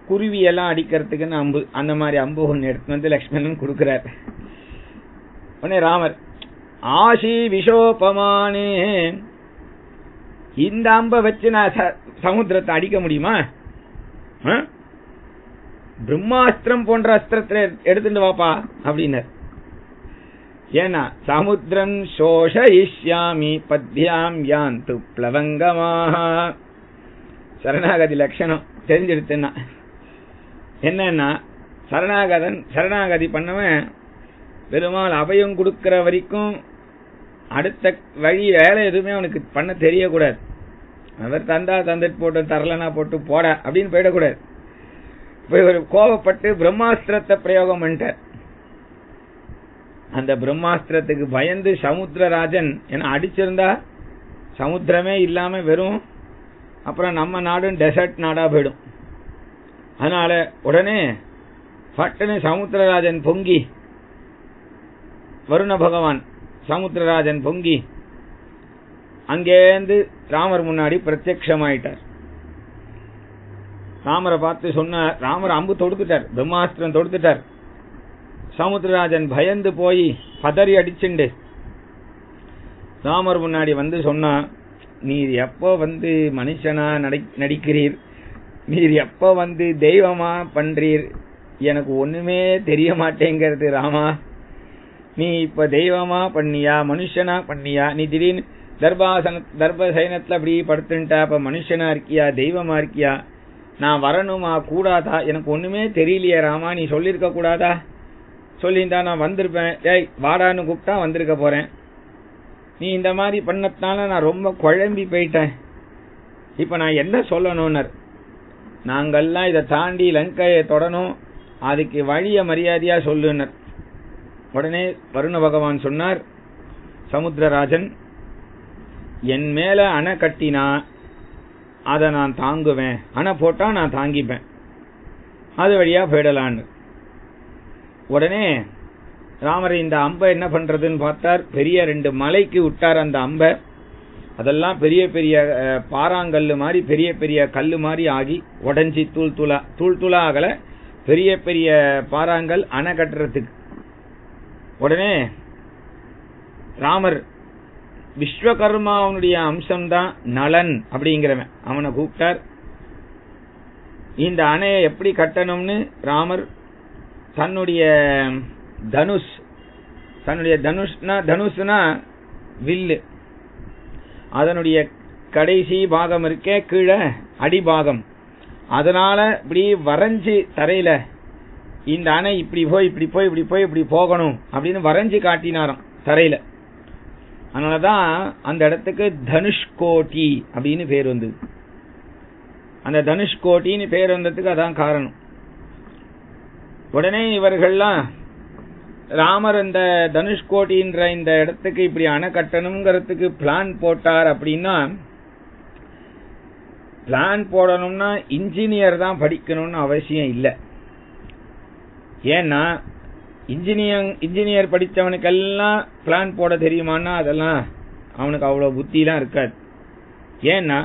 குருவி எல்லாம் அடிக்கிறதுக்குன்னு அம்பு, அந்த மாதிரி அம்பு ஒன்று எடுத்து லக்ஷ்மணன் கொடுக்கிறார். உடனே ராமர் ஆசி விஷோபமானே, இந்த அம்பை வச்சு நான் சமுத்திரத்தை அடிக்க முடியுமா? பிரம்மாஸ்திரம் போன்ற அஸ்திரத்தை எடுத்துட்டு வாப்பா அப்படின்னார். ஏன்னா சமுத்திரம் சோஷயிஷ்யாமி பத்யாம் யாந்து பிளவங்கமாக, சரணாகதி லட்சணம் தெரிஞ்செடுத்துன்னா என்னன்னா, சரணாகதி பண்ணவன் பெருமாள் அபயம் கொடுக்கிற வரைக்கும் அடுத்த வழி வேலை எதுவுமே அவனுக்கு பண்ண தெரியக்கூடாது. அவர் தந்தா தந்துட்டு போட்டு, தரலனா போட்டு போட அப்படின்னு போயிடக்கூடாது. ஒரு கோபப்பட்டு பிரம்மாஸ்திரத்தை பிரயோகம் பண்ணிட்டார். அந்த பிரம்மாஸ்திரத்துக்கு பயந்து சமுத்திரராஜன் என்ன அடிச்சிருந்தா சமுத்திரமே இல்லாம வெறும் அப்புறம் நம்ம நாடும் டெசர்ட் நாடா போயிடும். அதனால உடனே பட்டனு சமுத்திரராஜன் பொங்கி, வருண பகவான் சமுத்திரராஜன் பொங்கி அங்கேருந்து ராமர் முன்னாடி பிரத்யக்ஷமாயிட்டார். ராமரை பார்த்து சொன்னார். ராமர் அம்பு தொடுத்துட்டார், பிரம்மாஸ்திரம் தொடுத்துட்டார். சமுத்திரராஜன் பயந்து போய் பதறி அடிச்சுண்டு ராமர் முன்னாடி சொன்னா, நீர் எப்போ மனுஷனா நடிக்கிறீர், நீர் எப்போ தெய்வமா பண்றீர், எனக்கு ஒண்ணுமே தெரிய மாட்டேங்கிறது ராமா. நீ இப்ப தெய்வமா பண்ணியா மனுஷனா பண்ணியா? நீ திடீர்னு தர்பசயனத்துல அப்படி படுத்துட்டா, அப்ப மனுஷனா இருக்கியா தெய்வமா இருக்கியா? நான் வரணுமா கூடாதா? எனக்கு ஒண்ணுமே தெரியலையே ராமா, நீ சொல்லிருக்க கூடாதா? சொல்லியிருந்தா நான் வந்திருப்பேன். ஏய் வாடான்னு கூப்பிட்டா வந்திருக்க போறேன். நீ இந்த மாதிரி பண்ணதுனால நான் ரொம்ப குழம்பி போயிட்டேன். இப்ப நான் என்ன சொல்லணும்னர், நாங்கெல்லாம் இதை தாண்டி லங்கையை தொடணும், அதுக்கு வழிய மரியாதையா சொல்லுனர். உடனே வருண பகவான் சொன்னார், சமுத்திரராஜன் என் மேல அணை கட்டினா அதை நான் தாங்குவேன், அணை போட்டா நான் தாங்கிப்பேன், அது வழியா போயிடலான்னு. உடனே ராமர் இந்த அம்பை என்ன பண்றதுன்னு பார்த்தார். பெரிய 2 மலைக்கு விட்டார் அந்த அம்பை. அதெல்லாம் பெரிய பெரிய பாறாங்கல்லு மாதிரி பெரிய பெரிய கல்லு மாதிரி ஆகி உடஞ்சி தூள் தூளா ஆகல, பெரிய பெரிய பாறாங்கல் அணை கட்டுறதுக்கு. உடனே ராமர் விஸ்வகர்மாவனுடைய அம்சம்தான் நலன் அப்படிங்கிறவன், அவனை கூப்பிட்டார். இந்த அணையை எப்படி கட்டணும்னு ராமர் தன்னுடைய தனுஷ்னா வில்லு, அதனுடைய கடைசி பாகம் இருக்கே கீழே அடிபாகம், அதனால இப்படி வரைஞ்சி தரையில இந்த அணை இப்படி போய் இப்படி போய் இப்படி போய் இப்படி போகணும் அப்படின்னு வரைஞ்சி காட்டினாராம் தரையில. அதனாலதான் அந்த இடத்துக்கு தனுஷ்கோட்டி அப்படின்னு பேர் வந்தது. அந்த தனுஷ்கோட்டின்னு பேர் வந்ததுக்கு அதான் காரணம். உடனே இவர்கள்லாம் ராமர் இந்த தனுஷ்கோட்டின்ற இந்த இடத்துக்கு இப்படி அணை கட்டணுங்கிறதுக்கு பிளான் போட்டார். அப்படின்னா பிளான் போடணும்னா இன்ஜினியர் தான் படிக்கணும்னு அவசியம் இல்லை. ஏன்னா இன்ஜினியர் படித்தவனுக்கெல்லாம் பிளான் போட தெரியுமான்னா அதெல்லாம் அவனுக்கு அவ்வளவு புத்திலாம் இருக்காது. ஏன்னா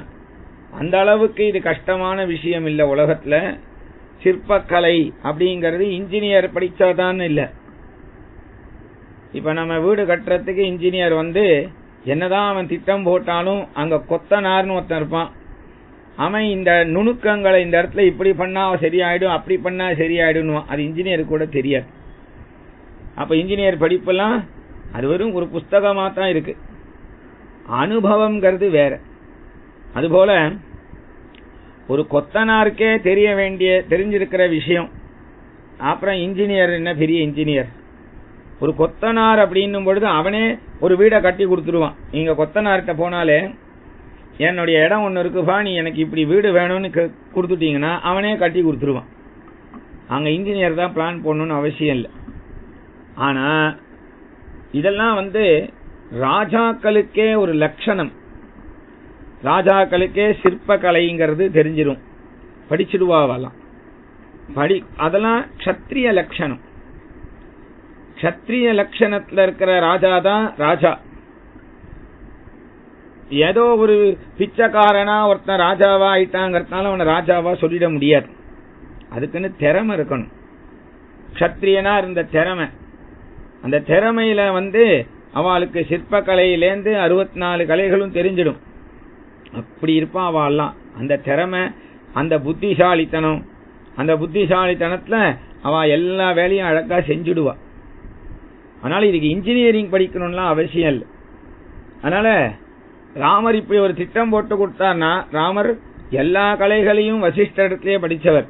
அந்த அளவுக்கு இது கஷ்டமான விஷயம் இல்லை. உலகத்துல சிற்பக்கலை அப்படிங்கிறது இன்ஜினியர் படிச்சாதான் இல்லை. இப்ப நம்ம வீடு கட்டுறதுக்கு இன்ஜினியர் என்னதான் அவன் திட்டம் போட்டாலும் அங்க கொத்தனார்னு ஒருத்தன் இருப்பான். அவன் இந்த நுணுக்கங்களை இந்த இடத்துல இப்படி பண்ணா சரியாயிடும் அப்படி பண்ணா சரியாயிடும், அது இன்ஜினியருக்கு கூட தெரியாது. அப்ப இன்ஜினியர் படிப்பெல்லாம் அது வெறும் ஒரு புஸ்தகமா தான் இருக்கு, அனுபவம்ங்கிறது வேற. அதுபோல ஒரு கொத்தனாருக்கே தெரிஞ்சிருக்கிற விஷயம், அப்புறம் இன்ஜினியர் என்ன பெரிய இன்ஜினியர். ஒரு கொத்தனார் அப்படின்னும் பொழுது அவனே ஒரு வீடை கட்டி கொடுத்துருவான். நீங்க கொத்தனார்கிட்ட போனாலே என்னுடைய இடம் ஒண்ணு இருக்குப்பா, நீ எனக்கு இப்படி வீடு வேணும்னு கொடுத்துட்டீங்கன்னா அவனே கட்டி கொடுத்துருவான். அங்க இன்ஜினியர் தான் பிளான் போடணும்னு அவசியம் இல்லை. ஆனா இதெல்லாம் ராஜாக்களுக்கே ஒரு லட்சணம். ராஜாக்களுக்கே சிற்பக்கலைங்கிறது தெரிஞ்சிடும், படிச்சிடுவாவெல்லாம். அதெல்லாம் க்ஷத்ரிய லட்சணம். க்ஷத்ரிய லட்சணத்துல இருக்கிற ராஜா தான் ராஜா. ஏதோ ஒரு பிச்சைக்காரனா ஒருத்தன் ராஜாவா ஆயிட்டாங்கிறதுனால அவனை ராஜாவா சொல்லிட முடியாது. அதுக்குன்னு திறமை இருக்கணும். க்ஷத்ரியனா இருந்த திறமை, அந்த திறமையில அவளுக்கு சிற்பக்கலையிலேருந்து 64 கலைகளும் தெரிஞ்சிடும். அப்படி இருப்பான் அவெல்லாம். அந்த திறமை, அந்த புத்திசாலித்தனம், அந்த புத்திசாலித்தனத்துல அவ எல்லா வேலையும் அழகா செஞ்சுடுவா. அதனால இதுக்கு இன்ஜினியரிங் படிக்கணும்லாம் அவசியம் இல்லை. அதனால ராமர் இப்படி ஒரு திட்டம் போட்டு கொடுத்தார்னா, ராமர் எல்லா கலைகளையும் வசிஷ்டத்திலேயே படிச்சவர்.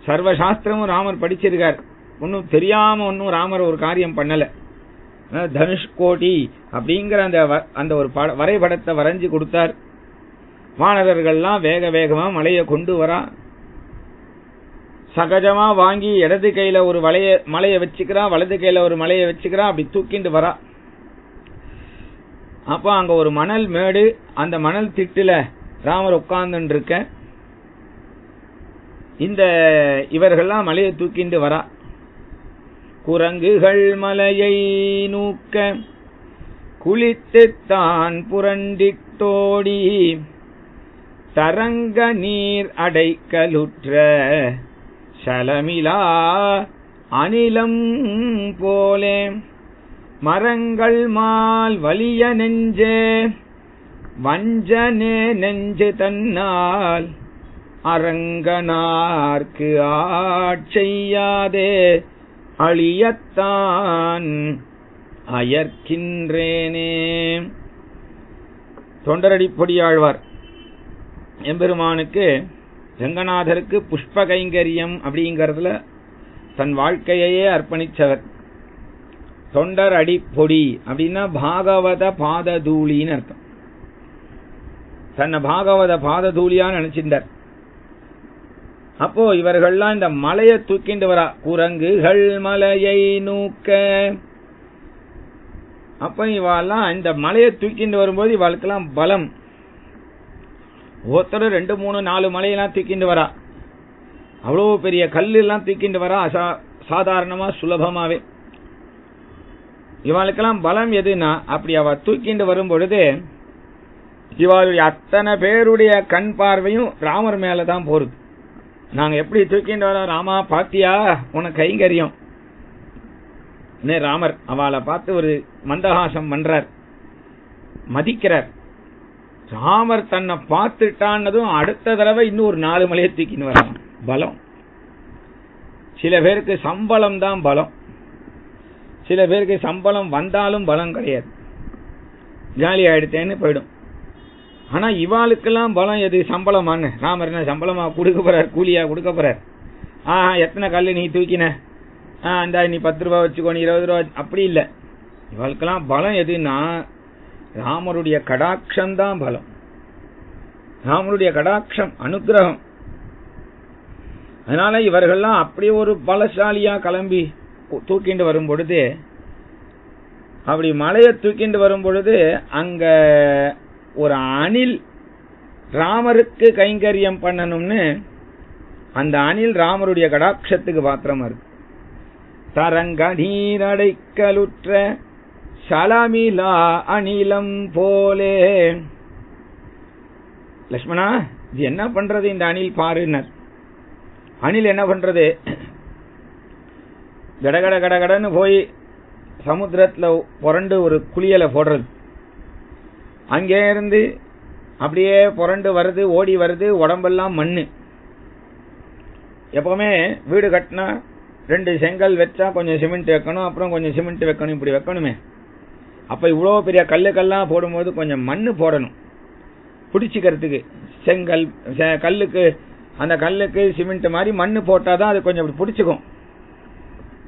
சர்வசாஸ்திரமும் ராமர் படிச்சிருக்கார். ஒன்னும் தெரியாம ஒன்னும் ராமர் ஒரு காரியம் பண்ணல. தனுஷ்கோடி அப்படிங்கிற அந்த ஒரு வரைபடத்தை வரைஞ்சு கொடுத்தார். வானரர்கள்லாம் வேக வேகமா மலையை கொண்டு வரா. சகஜமா வாங்கி இடது கையில ஒரு மலையை வச்சுக்கிறா, வலது கையில ஒரு மலையை வச்சுக்கிறா, அப்படி தூக்கிண்டு வரா. அப்ப அங்க ஒரு மணல் மேடு, அந்த மணல் திட்டுல ராமர் உட்கார்ந்து இருக்க. இந்த இவர்கள்லாம் மலையை தூக்கிண்டு வரா. குரங்குகள் மலையை நூக்க குளித்துத்தான் புரண்டிட்டோடி தரங்க நீர் அடைக்கலுற்ற சலமிலா அனிலம் போலே மரங்கள் மால் வலிய நெஞ்சே வஞ்சனே நெஞ்சு தன்னால் அரங்கனார்க்கு ஆட்செய்யாதே அழியத்தான் அயர்க்கின்றேனே. தொண்டரடிப்பொடியாழ்வார் எம்பெருமானுக்கு ரங்கநாதருக்கு புஷ்ப கைங்கரியம் அப்படிங்கறதுல தன் வாழ்க்கையே அர்ப்பணிச்சவர். தொண்டர் அடிப்பொடி அப்படின்னா பாகவத பாததூளின்னு அர்த்தம். தன்னை பாகவத பாததூளியா நினைச்சிருந்தார். அப்போ இவர்கள்லாம் இந்த மலையை தூக்கிண்டு வரா. குரங்குகள் மலையை நூக்க. அப்ப இவெல்லாம் இந்த மலையை தூக்கிண்டு வரும்போது இவளுக்கெல்லாம் பலம். ஒருத்தர் 2, 3, 4 மலையெல்லாம் தூக்கிண்டு வரா. அவ்வளவு பெரிய கல்லு எல்லாம் தூக்கிண்டு வரா, சாதாரணமா சுலபமாவே. இவாளுக்கெல்லாம் பலம் எதுனா, அப்படி அவ தூக்கிண்டு வரும் பொழுது இவாளுடைய அத்தனை பேருடைய கண் பார்வையும் ராமர் மேலதான் போறது. நாங்க எப்படி தூக்கிண்டு வர, ராமா பாத்தியா உனக்கு கைங்கரியம். ராமர் அவளை பார்த்து ஒரு மந்தகாசம் பண்றார், மதிக்கிறார். ராமர் தன்னை பார்த்துட்டான்னதும் அடுத்த தடவை இன்னும் ஒரு 4 மலையை தூக்கின்னு வரலாம். பலம். சில பேருக்கு சம்பளம் தான் பலம், சில பேருக்கு சம்பளம் வந்தாலும் பலம் கிடையாது, ஜாலி ஆயிடுத்தேன்னு போயிடும். ஆனா இவாளுக்கெல்லாம் பலம் எது? சம்பளமானு. ராமர் என்ன சம்பளமா கொடுக்க போறார், கூலியா கொடுக்க போறார்? எத்தனை கல்லு நீ தூக்கின, இந்த நீ 10 ரூபா வச்சுக்கோ, நீ 20 ரூபா, அப்படி இல்லை. இவாளுக்கெல்லாம் பலம் எதுன்னா ராமருடைய கடாட்சம் தான் பலம். ராமருடைய கடாட்சம், அனுகிரகம். அதனால இவர்கள்லாம் அப்படியே ஒரு பலசாலியா கிளம்பி தூக்கிண்டு வரும் பொழுது, அப்படி மலையை தூக்கிண்டு வரும் பொழுது அங்க ஒரு அணில் ராமருக்கு கைங்கரியம் பண்ணணும்னு அந்த அணில் ராமருடைய கடாட்சத்துக்கு பாத்திரமா இருக்கு. தரங்க நீரடைக்கலுற்ற சலமிலா அணிலம் போலே. லட்சுமணா, இது என்ன பண்றது இந்த அணில் பாருனர். அணில் என்ன பண்றது? கடகட கடகடன்னு போய் சமுத்திரத்துல புரண்டு ஒரு குளியலை போடுறது. அங்கே இருந்து அப்படியே புரண்டு வருது, ஓடி வருது, உடம்பெல்லாம் மண்ணு. எப்பவுமே வீடு கட்டினா 2 செங்கல் வச்சா கொஞ்சம் சிமெண்ட் வைக்கணும், அப்புறம் கொஞ்சம் சிமெண்ட் வைக்கணும், இப்படி வைக்கணுமே. அப்ப இவ்வளவு பெரிய கல்லுக்கெல்லாம் போடும்போது கொஞ்சம் மண்ணு போடணும் பிடிச்சிக்கிறதுக்கு. செங்கல் கல்லுக்கு, அந்த கல்லுக்கு சிமெண்ட் மாதிரி மண்ணு போட்டாதான் அது கொஞ்சம் அப்படி பிடிச்சிக்கும்.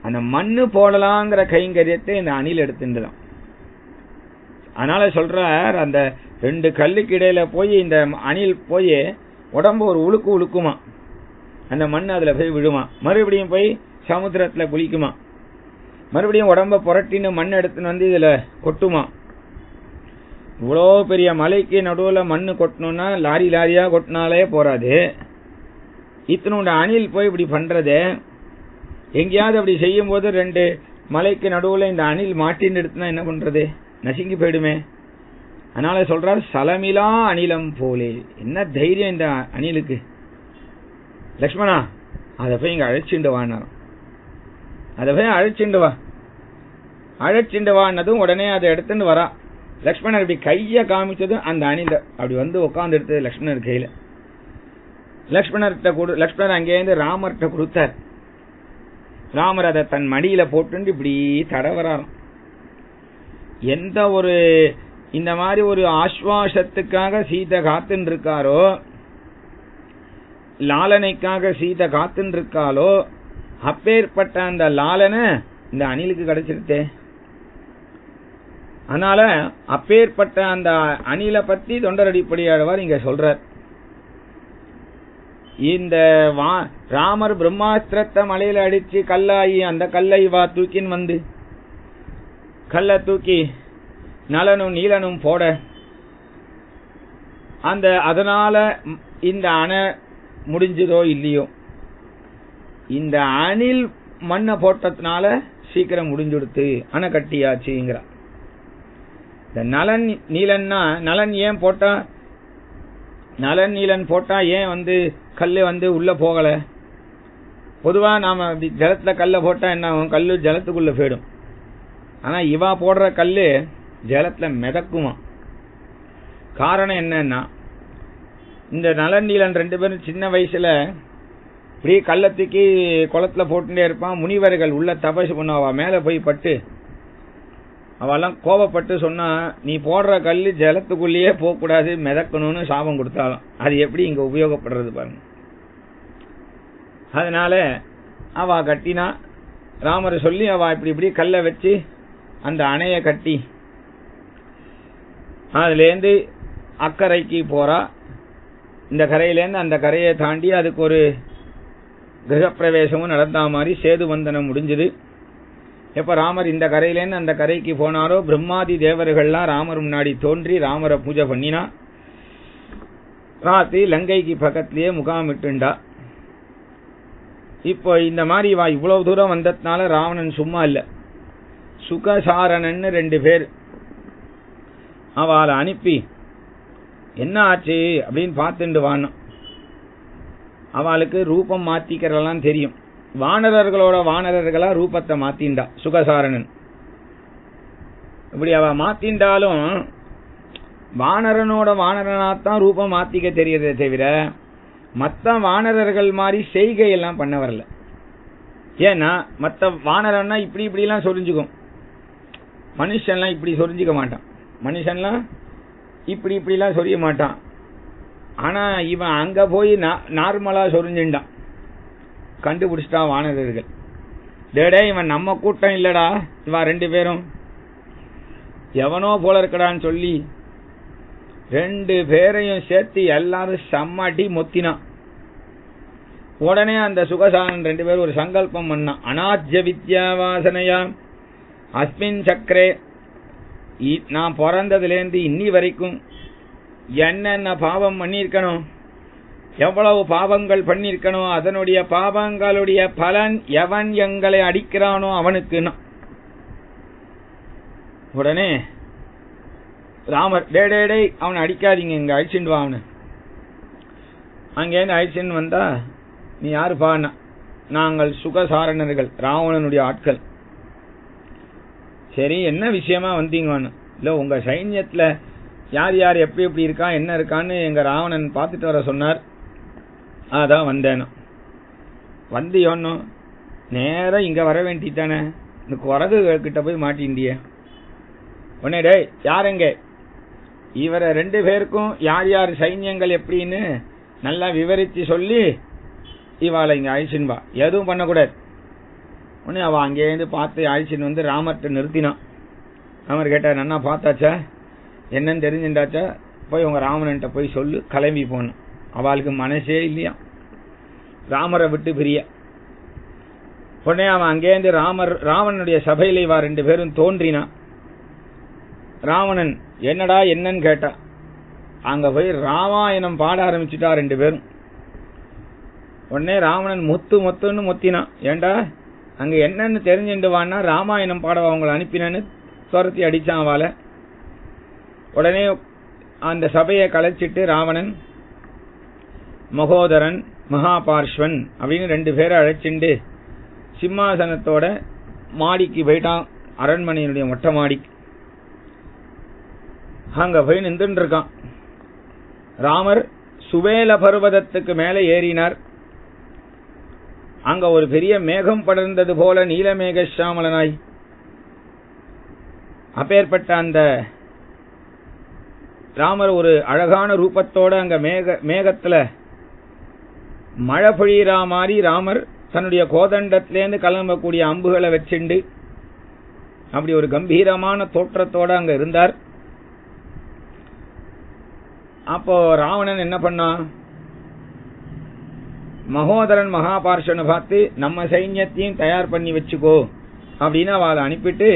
அந்த மண்ணு போடலாங்கிற கைங்கரியத்தை இந்த அணில் எடுத்துட்டுதான். அதனால சொல்றார், அந்த 2 கல்லுக்கு இடையில போய் இந்த அணில் போய் உடம்பு ஒரு உழுக்கு உழுக்குமா, அந்த மண் அதுல போய் விழுமா, மறுபடியும் போய் சமுத்திரத்துல குளிக்குமா, மறுபடியும் உடம்ப புரட்டின்னு மண் எடுத்துன்னு வந்து இதுல கொட்டுமா. இவ்வளோ பெரிய மலைக்கு நடுவுல மண்ணு கொட்டணும்னா லாரி லாரியா கொட்டினாலே போறாது. இத்தனோட அணில் போய் இப்படி பண்றது. எங்கேயாவது அப்படி செய்யும் போது 2 மலைக்கு நடுவுல இந்த அணில் மாட்டின்னு எடுத்துனா என்ன பண்றது? நசுங்கி போயிடுமே. அதனால சொல்றார், சலமிலா அணிலம் போலே. என்ன தைரியம் இந்த அணிலுக்கு. லட்சுமணா, அதை போய் இங்க அழைச்சிண்டு வானாராம். அதை போய் அழைச்சிண்டு வா. அழைச்சிண்டு வான்னதும் உடனே அதை எடுத்துட்டு வரா. லட்சுமணர் இப்படி கைய காமிச்சதும் அந்த அணில அப்படி வந்து உட்கார்ந்து எடுத்தது லட்சுமணர் கையில. லட்சுமணர் அங்கேருந்து ராமர்கிட்ட கொடுத்தார். ராமர் அதை தன் மடியில போட்டு இப்படி தடவராம். எந்த ஒரு இந்த மாதிரி ஒரு ஆஸ்வாசத்துக்காக சீதை காத்துன்னு இருக்காரோ, லாலனைக்காக சீதை காத்துன்னு இருக்காளோ, அப்பேற்பட்ட அந்த லாலனை இந்த அணிலுக்கு கிடைச்சிருத்தே. அதனால அப்பேற்பட்ட அந்த அணிலை பத்தி தொண்டரடிப்படியாழ்வார் இங்க சொல்றார். இந்த ராமர் பிரம்மாஸ்திரத்தை மலையில அடிச்சு கல்லாயி அந்த கல்லை வா தூக்கின்னு வந்து கல்லை தூக்கி நலனும் நீலனும் போட, அதனால இந்த அணை முடிஞ்சதோ இல்லையோ, இந்த அணில் மண்ணை போட்டதுனால சீக்கிரம் முடிஞ்சுடுத்து, அணை கட்டியாச்சுங்கிறார். இந்த நலன் நீலன்னா, நலன் ஏன் போட்டா, நலன் நீலன் போட்டா ஏன் வந்து கல்லு வந்து உள்ள போகல? பொதுவா நாம ஜலத்துல கல்ல போட்டா என்ன ஆகும்? கல்லு ஜலத்துக்குள்ள போயிடும். ஆனா இவா போடுற கல்லு ஜலத்துல மிதக்குமா. காரணம் என்னன்னா, இந்த நலன் நீலன் 2 பேரும் சின்ன வயசுல இப்படி கல்லை தூக்கி குளத்துல போட்டுட்டே இருப்பான். முனிவர்கள் உள்ள தபசு பண்ண அவ மேல போய் பட்டு அவெல்லாம் கோபப்பட்டு சொன்னா, நீ போடுற கல்லு ஜலத்துக்குள்ளேயே போக கூடாது, மிதக்கணும்னு சாபம் கொடுத்தாலும் அது எப்படி இங்க உபயோகப்படுறது பாருங்க. அதனால அவ கட்டினா, ராமர் சொல்லி அவ இப்படி இப்படி கல்லை வச்சு அந்த அணைய கட்டி அதுலேருந்து அக்கறைக்கு போறா. இந்த கரையிலேருந்து அந்த கரையை தாண்டி அதுக்கு ஒரு கிரகப்பிரவேசமும் நடந்தா மாதிரி சேது வந்தனம் முடிஞ்சது. எப்ப ராமர் இந்த கரையிலேருந்து அந்த கரைக்கு போனாரோ, பிரம்மாதி தேவர்கள்லாம் ராமர் முன்னாடி தோன்றி ராமரை பூஜை பண்ணினா. ராத்திரி லங்கைக்கு பக்கத்திலேயே முகாமிட்டுண்டா. இப்போ இந்த மாதிரி இவ்வளவு தூரம் வந்ததுனால ராவணன் சும்மா இல்ல. சுகசாரணன்னு 2 பேர். அவளை அனுப்பி என்ன ஆச்சு அப்படின்னு பார்த்துட்டு வாணும். அவளுக்கு ரூபம் மாத்திக்கிறதெல்லாம் தெரியும். வானரர்களோட வானரர்களா ரூபத்தை மாத்திண்டா சுகசாரணன். இப்படி அவ மாத்திண்டாலும் வானரனோட வானரனாத்தான் ரூபம் மாத்திக்க தெரியறதே தவிர மற்ற வானரர்கள் மாதிரி செய்கையெல்லாம் பண்ண வரல. ஏன்னா மற்ற வானரன்னா இப்படி இப்படிலாம் சொரிஞ்சுக்கும், மனுஷன்லாம் இப்படி சொரிஞ்சிக்க மாட்டான். மனுஷன்லாம் இப்படி இப்படிலாம் சொரிய மாட்டான். ஆனா இவன் அங்க போய் நார்மலா சொரிஞ்சுட்டான். கண்டுபிடிச்சிட்டான் வானரர்கள். டேடே இவன் நம்ம கூட்டம் இல்லடா, இவன் 2 பேரும் எவனோ போல இருக்கடான்னு சொல்லி 2 பேரையும் சேர்த்து எல்லாரும் சம்மாட்டி மொத்தினான். உடனே அந்த சுகசாரன் 2 பேரும் ஒரு சங்கல்பம் பண்ணான். அநாஜ்ய வித்யா வாசனையா அஸ்மின் சக்கரே, நான் பிறந்ததுலேருந்து இன்னி வரைக்கும் என்னென்ன பாவம் பண்ணியிருக்கணும், எவ்வளவு பாவங்கள் பண்ணியிருக்கணும், அதனுடைய பாவங்களுடைய பலன் எவன் எங்களை அடிக்கிறானோ அவனுக்கு. உடனே ராமர் டே அவனை அடிக்காதீங்க, இங்க அழிச்சுட்டு வா அவனு. அங்கேருந்து அழிச்சுன்னு வந்தா, நீ யாருப்பா? நாங்கள் சுகசாரணர்கள், ராவணனுடைய ஆட்கள். சரி என்ன விஷயமா வந்தீங்கன்னு? இல்லை உங்க சைன்யத்துல யார் யார் எப்படி எப்படி இருக்கா என்ன இருக்கான்னு எங்க ராவணன் பார்த்துட்டு வர சொன்னார், அதான் வந்தேன். வந்து ஒன்னும் நேரம் இங்க வர வேண்டித்தானே, இந்த குரகு கிட்ட போய் மாட்டிண்டிய. உடனே டே யாருங்க இவரை 2 பேருக்கும் யார் யார் சைன்யங்கள் எப்படின்னு நல்லா விவரிச்சு சொல்லி இவாளை இங்க அழிச்சுன்னு வா, எதுவும் பண்ணக்கூடாது. உடனே அவள் அங்கேருந்து பார்த்து அழிச்சுன்னு வந்து ராமர்கிட்ட நிறுத்தினான். ராமர் கேட்டார், நன்னா பார்த்தாச்சா, என்னன்னு தெரிஞ்சுட்டாச்சா, போய் உங்க ராவணன்ட்ட போய் சொல்லு, கிளம்பி போகணும். அவளுக்கு மனசே இல்லையா ராமரை விட்டு பிரிய. உடனே அவன் அங்கேருந்து ராவணனுடைய சபையில இவா 2 பேரும் தோன்றினான். ராவணன் என்னடா என்னன்னு கேட்டா, அங்க போய் ராமாயணம் பாட ஆரம்பிச்சுட்டா 2 பேரும். உடனே ராவணன் மொத்துன்னு மொத்தினான். ஏண்டா அங்க என்னன்னு தெரிஞ்சுட்டு வான்னா ராமாயணம் பாட அவங்களை அனுப்பினு துரத்தி அடிச்சான் அவளை. உடனே அந்த சபையை கலைச்சிட்டு ராவணன் மகோதரன் மகாபார்ஷ்வன் அப்படின்னு 2 பேரை அழைச்சிண்டு சிம்மாசனத்தோட மாடிக்கு போயிட்டான், அரண்மனையினுடைய மொட்டை மாடிக்கு. அங்க போய் நின்றுட்டு இருக்கான். ராமர் சுவேல பர்வதத்துக்கு மேலே ஏறினார். அங்க ஒரு பெரிய மேகம் படர்ந்தது போல நீலமேக சாமலனாய் அப்பேற்பட்ட அந்த ராமர் ஒரு அழகான ரூபத்தோட அங்க மேகத்துல மழை பொழியிற மாதிரி ராமர் தன்னுடைய கோதண்டத்திலேருந்து கிளம்பக்கூடிய அம்புகளை வச்சுண்டு அப்படி ஒரு கம்பீரமான தோற்றத்தோட அங்க இருந்தார். அப்போ ராவணன் என்ன பண்ணான், மகோதரன் மகாபார்ஷனை பார்த்து நம்ம சைன்யத்தையும் தயார் பண்ணி வச்சுக்கோ அப்படின்னு அவளை அனுப்பிட்டு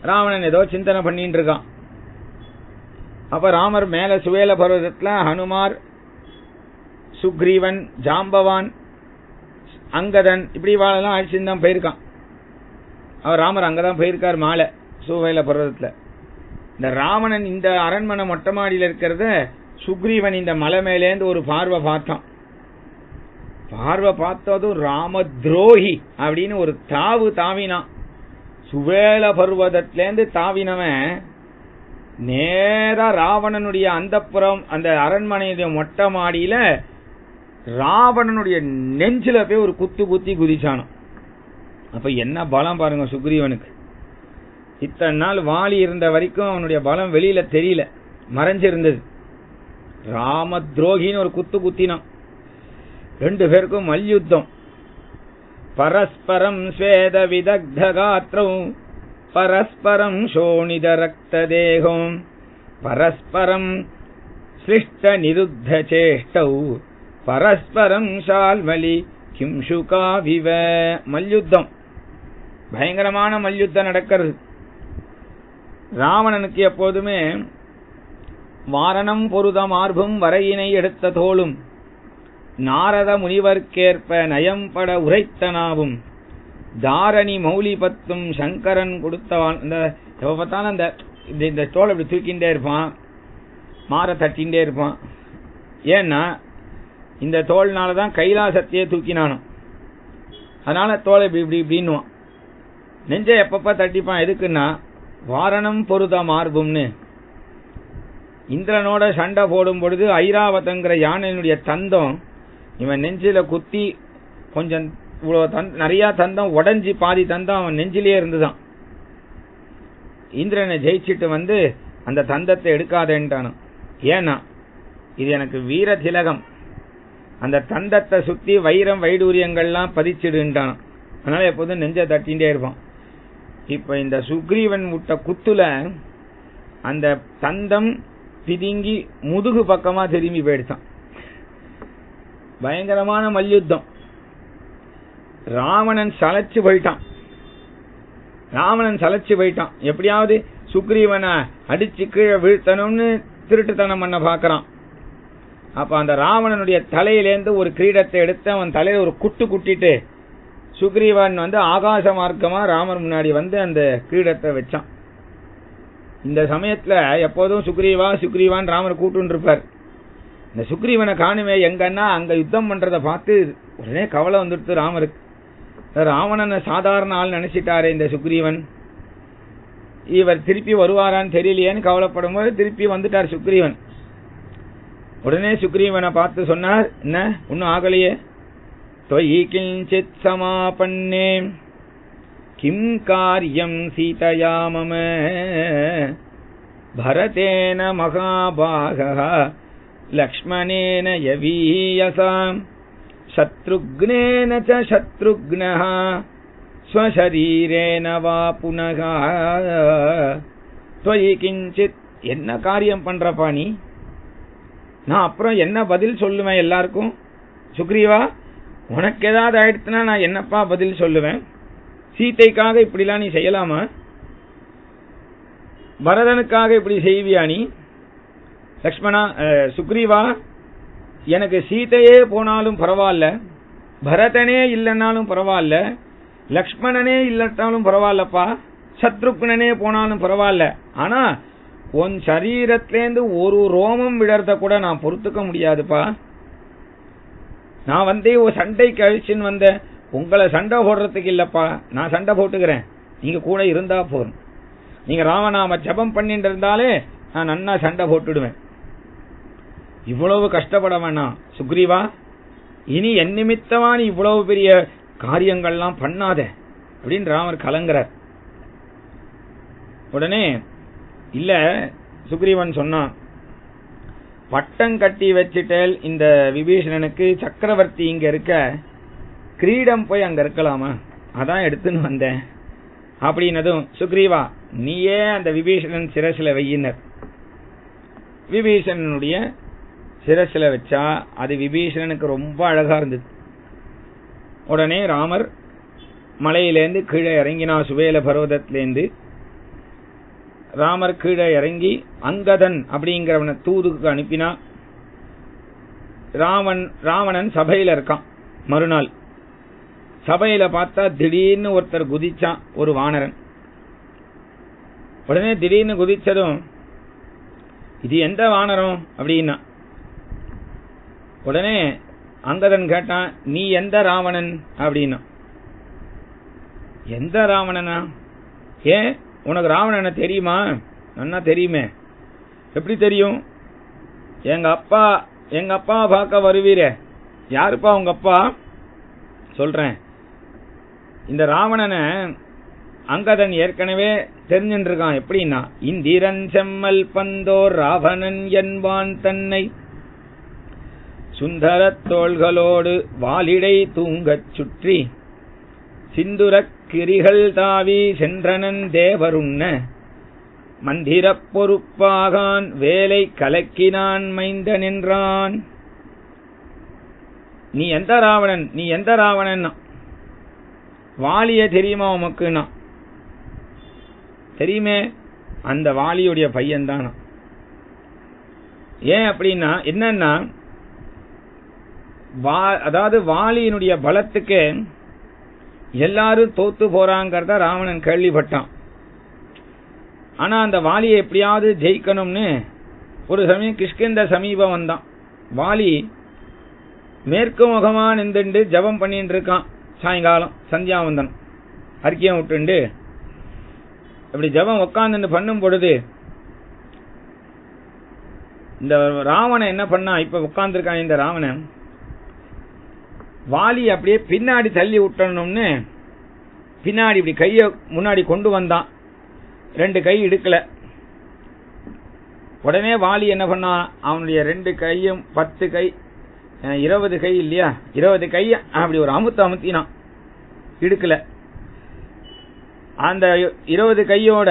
ராவணன் ஏதோ சிந்தனை பண்ணிட்டு இருக்கான். அப்ப ராமர் மேல சுவேல பர்வதத்துல ஹனுமார், சுக்ரீவன், ஜாம்பவான், அங்கதன் இப்படி வாழெல்லாம் அழிச்சுன்னு தான் போயிருக்கான். அவர் ராமர் அங்கதான் போயிருக்கார் மாலை சுவேல பர்வதத்துல. இந்த ராவணன் இந்த அரண்மனை மொட்டை மாடியில் இருக்கிறத சுக்ரீவன் இந்த மலை மேலேந்து ஒரு பார்வை பார்த்தான். பார்வை பார்த்ததும் ராம துரோகி அப்படின்னு ஒரு தாவு தாவினான். சுவேல பர்வதத்திலேருந்து தாவினவன் நேரா ராவணனுடைய அந்தப்புறம் அந்த அரண்மனையுடைய மொட்டை மாடியில ராவணனுடைய நெஞ்சில போய் ஒரு குத்தி குதிச்சானான். அப்ப என்ன பலம் பாருங்க சுக்ரீவனுக்கு. இத்தனை நாள் வாலி இருந்த வரைக்கும் அவனுடைய பலம் வெளியில தெரியல, மறைஞ்சிருந்தது. ராம துரோகின்னு ஒரு குத்தினான். 2 பேருக்கும் மல்யுத்தம். பரஸ்பரம் ஸ்வேத விதக்த காத்ரம் பரஸ்பரம் சோணித ரக்த தேகம் பரஸ்பரம் ஸ்லிஷ்ட நிருத்த சேஷ்டௌ பரஸ்பரம் ஷால்மலி கிம்சுகாவிவ. மல்யுத்தம், பயங்கரமான மல்யுத்தம் நடக்கிறது. ராவணனுக்கு எப்போதுமே வாரணம் பொருத மார்பும் வரையினை எடுத்த தோளும் நாரத முனிவர்க்கேற்ப நயம்பட உரைத்தனாவும் தாரணி மௌலி பத்தும் சங்கரன் கொடுத்தவான். இந்த எப்ப பார்த்தாலும் இந்த தோலை இப்படி தூக்கிண்டே இருப்பான், மாற தட்டின்ண்டே இருப்பான். ஏன்னா இந்த தோல்னாலதான் கைலாசத்தையே தூக்கினானும். அதனால தோலை இப்படி இப்படின்னுவான். நெஞ்சை எப்பப்ப தட்டிப்பான். எதுக்குன்னா வாரணம் பொருத மார்பும்னு. இந்திரனோட சண்டை போடும் பொழுது ஐராவதங்கிற யானையினுடைய தந்தம் இவன் நெஞ்சில குத்தி கொஞ்சம் இவ்வளவு நிறைய தந்தம் உடஞ்சி பாதி தந்தம் அவன் நெஞ்சிலேயே இருந்துதான். இந்திரனை ஜெயிச்சிட்டு அந்த தந்தத்தை எடுக்காதேன்ட்டானு. ஏன்னா இது எனக்கு வீர திலகம், அந்த தந்தத்தை சுத்தி வைரம் வைடூரியங்கள்லாம் பதிச்சிடுன்ட்டான். அதனால எப்போதும் நெஞ்ச தட்டின்ண்டே இருப்பான். இப்ப இந்த சுக்ரீவன் விட்ட குத்துல அந்த தந்தம் பிதுங்கி முதுகு பக்கமா திரும்பி போயிடுச்சான். பயங்கரமான மல்யுத்தம். ராவணன் சலைச்சு போயிட்டான். எப்படியாவது சுக்ரீவனை அடிச்சு கீழே வீழ்த்தணும்னு திருட்டுத்தனம் பண்ண பாக்குறான். அப்ப அந்த ராவணனுடைய தலையிலேருந்து ஒரு கிரீடத்தை எடுத்து அவன் தலையில ஒரு குட்டு குட்டிட்டு சுக்ரீவன் ஆகாச மார்க்கமா ராமர் முன்னாடி அந்த கிரீடத்தை வச்சான். இந்த சமயத்துல எப்போதும் சுக்ரீவான் ராமர் கூட்டு இருப்பார். இந்த சுக்ரீவனை காணுமே எங்கன்னா அங்க யுத்தம் பண்றதை பார்த்து உடனே கவலை வந்துடுத்து ராமருக்கு. ராவணனை சாதாரண ஆள் நினைச்சிட்டாரு இந்த சுக்ரீவன், இவர் திருப்பி வருவாரான்னு தெரியலையேன்னு கவலைப்படும் போது திருப்பி வந்துட்டார் சுக்ரீவன். உடனே சுக்ரீவனை பார்த்து சொன்னார், என்ன ஒன்னும் ஆகலையே, தொயி கிஞ்சித் சமாபன்னே கிம் காரியம் சீதையா மம பரதேன மகாபாகः லக்ஷ்மணேன யவீயசாம் சத்ருக்னேன ச சத்ருக்னः ஸ்வசரீரேன வா புனக தொயி கிஞ்சித். என்ன காரியம் பண்றப்பா நீ? நான் அப்புறம் என்ன பதில் சொல்லுவேன் எல்லாருக்கும்? சுக்ரீவா, உனக்கு ஏதாவது ஆயிடுச்சுன்னா நான் என்னப்பா பதில் சொல்லுவேன்? சீதைக்காக இப்படிலாம் நீ செய்யலாமா? பரதனுக்காக இப்படி செய்வியா நீ? லக்ஷ்மணா, சுக்ரீவா, எனக்கு சீதையே போனாலும் பரவாயில்ல, பரதனே இல்லைன்னாலும் பரவாயில்ல, லக்ஷ்மணனே இல்லட்டாலும் பரவாயில்லப்பா, சத்ருக்னனே போனாலும் பரவாயில்ல. ஆனா உன் சரீரத்திலேருந்து ஒரு ரோமம் விடறத கூட நான் பொறுத்துக்க முடியாதுப்பா. நான் ஒரு சண்டைக்கு அழிச்சுன்னு உங்களை சண்டை போடுறதுக்கு இல்லப்பா, நான் சண்டை போட்டுக்கிறேன், நீங்க கூட இருந்தா போதும். நீங்க ராமநாம ஜபம் பண்ணிட்டு இருந்தாலே நான் நன்னா சண்டை போட்டுடுவேன். இவ்வளவு கஷ்டப்பட வேணாம் சுக்ரீவா, இனி என் நிமித்தமா நீ இவ்வளவு பெரிய காரியங்கள்லாம் பண்ணாத அப்படின்னு ராமர் கலங்குறார். உடனே இல்ல சுக்ரீவன் சொன்னான், பட்டம் கட்டி வச்சிட்டேல் இந்த விபீஷணனுக்கு, சக்கரவர்த்தி இங்க இருக்க, கிரீடம் போய் அங்க இருக்கலாமா, அதான் எடுத்துன்னு வந்தேன் அப்படின்னதும் சுக்ரீவா நீயே அந்த விபீஷணன் சிரசில வையினர். விபீஷணனுடைய சிரசில வச்சா அது விபீஷணனுக்கு ரொம்ப அழகா இருந்தது. உடனே ராமர் மலையிலேருந்து கீழே இறங்கினா, சுவேல பர்வதத்திலேருந்து ராமர் கீழே இறங்கி அங்கதன் அப்படிங்கிறவனை தூதுக்கு அனுப்பினா. ராவணன் சபையில இருக்கான். மறுநாள் சபையில பார்த்தா திடீர்னு ஒருத்தர் குதிச்சான், ஒரு வானரன். உடனே திடீர்னு குதிச்சதும் இது எந்த வானரம் அப்படின்னா. உடனே அங்கதன் கேட்டான், நீ எந்த ராவணன் அப்படின்னா. எந்த ராவணனா? ஏன் உனக்கு ராவணனை தெரியுமா? நன்னா தெரியுமே. எப்படி தெரியும்? எங்க அப்பா பார்க்க வருவீரே, யாருப்பா உங்க அப்பா? சொல்றேன். இந்த ராவணனை அங்கதன் ஏற்கனவே தெரிஞ்சுட்டு இருக்கான். எப்படின்னா, இந்திரன் செம்மல் பந்தோர் ராவணன் என்பான் தன்னை சுந்தரத் தோள்களோடு வாலிடை தூங்கச் சுற்றி சிந்துரக் கிரிகள் தாவி சென்றனன் தேவருண்ண மந்திரப் பொறுப்பாகான் வேலை கலக்கினான் மைந்த நின்றான். நீ எந்த ராவணன்? நீ எந்த ராவணன்? வாலிய தெரியுமா உமக்குன்னா? தெரியுமே, அந்த வாலியுடைய பையன்தான். ஏன் அப்படின்னா என்னன்னா, அதாவது வாலியினுடைய பலத்துக்கு எல்லாரும் தோத்து போறாங்கிறத ராவணன் கேள்விப்பட்டான். ஆனா அந்த வாலியை எப்படியாவது ஜெயிக்கணும்னு ஒரு சமயம் கிஷ்கிந்த சமீபம் வந்தான். வாலி மேற்கு முகமா நின்றுண்டு ஜபம் பண்ணிட்டு இருக்கான். சாயங்காலம் சந்தியாவந்தனம் அறிக்கையம் விட்டுண்டு அப்படி ஜபம் உட்காந்து பண்ணும் பொழுது இந்த ராவணன் என்ன பண்ணா, இப்ப உட்கார்ந்துருக்கான் இந்த ராவணன், வாலி அப்படியே பின்னாடி தள்ளி விட்டணும்னு பின்னாடி இப்படி கைய முன்னாடி கொண்டு வந்தான். 2 கை இடுக்கல. உடனே வாலி என்ன பண்ணா, அவனுடைய 2 கையும் 10 கை 20 கை இல்லையா, 20 கைய அப்படி ஒரு அமுத்தினான் இடுக்கல. அந்த 20 கையோட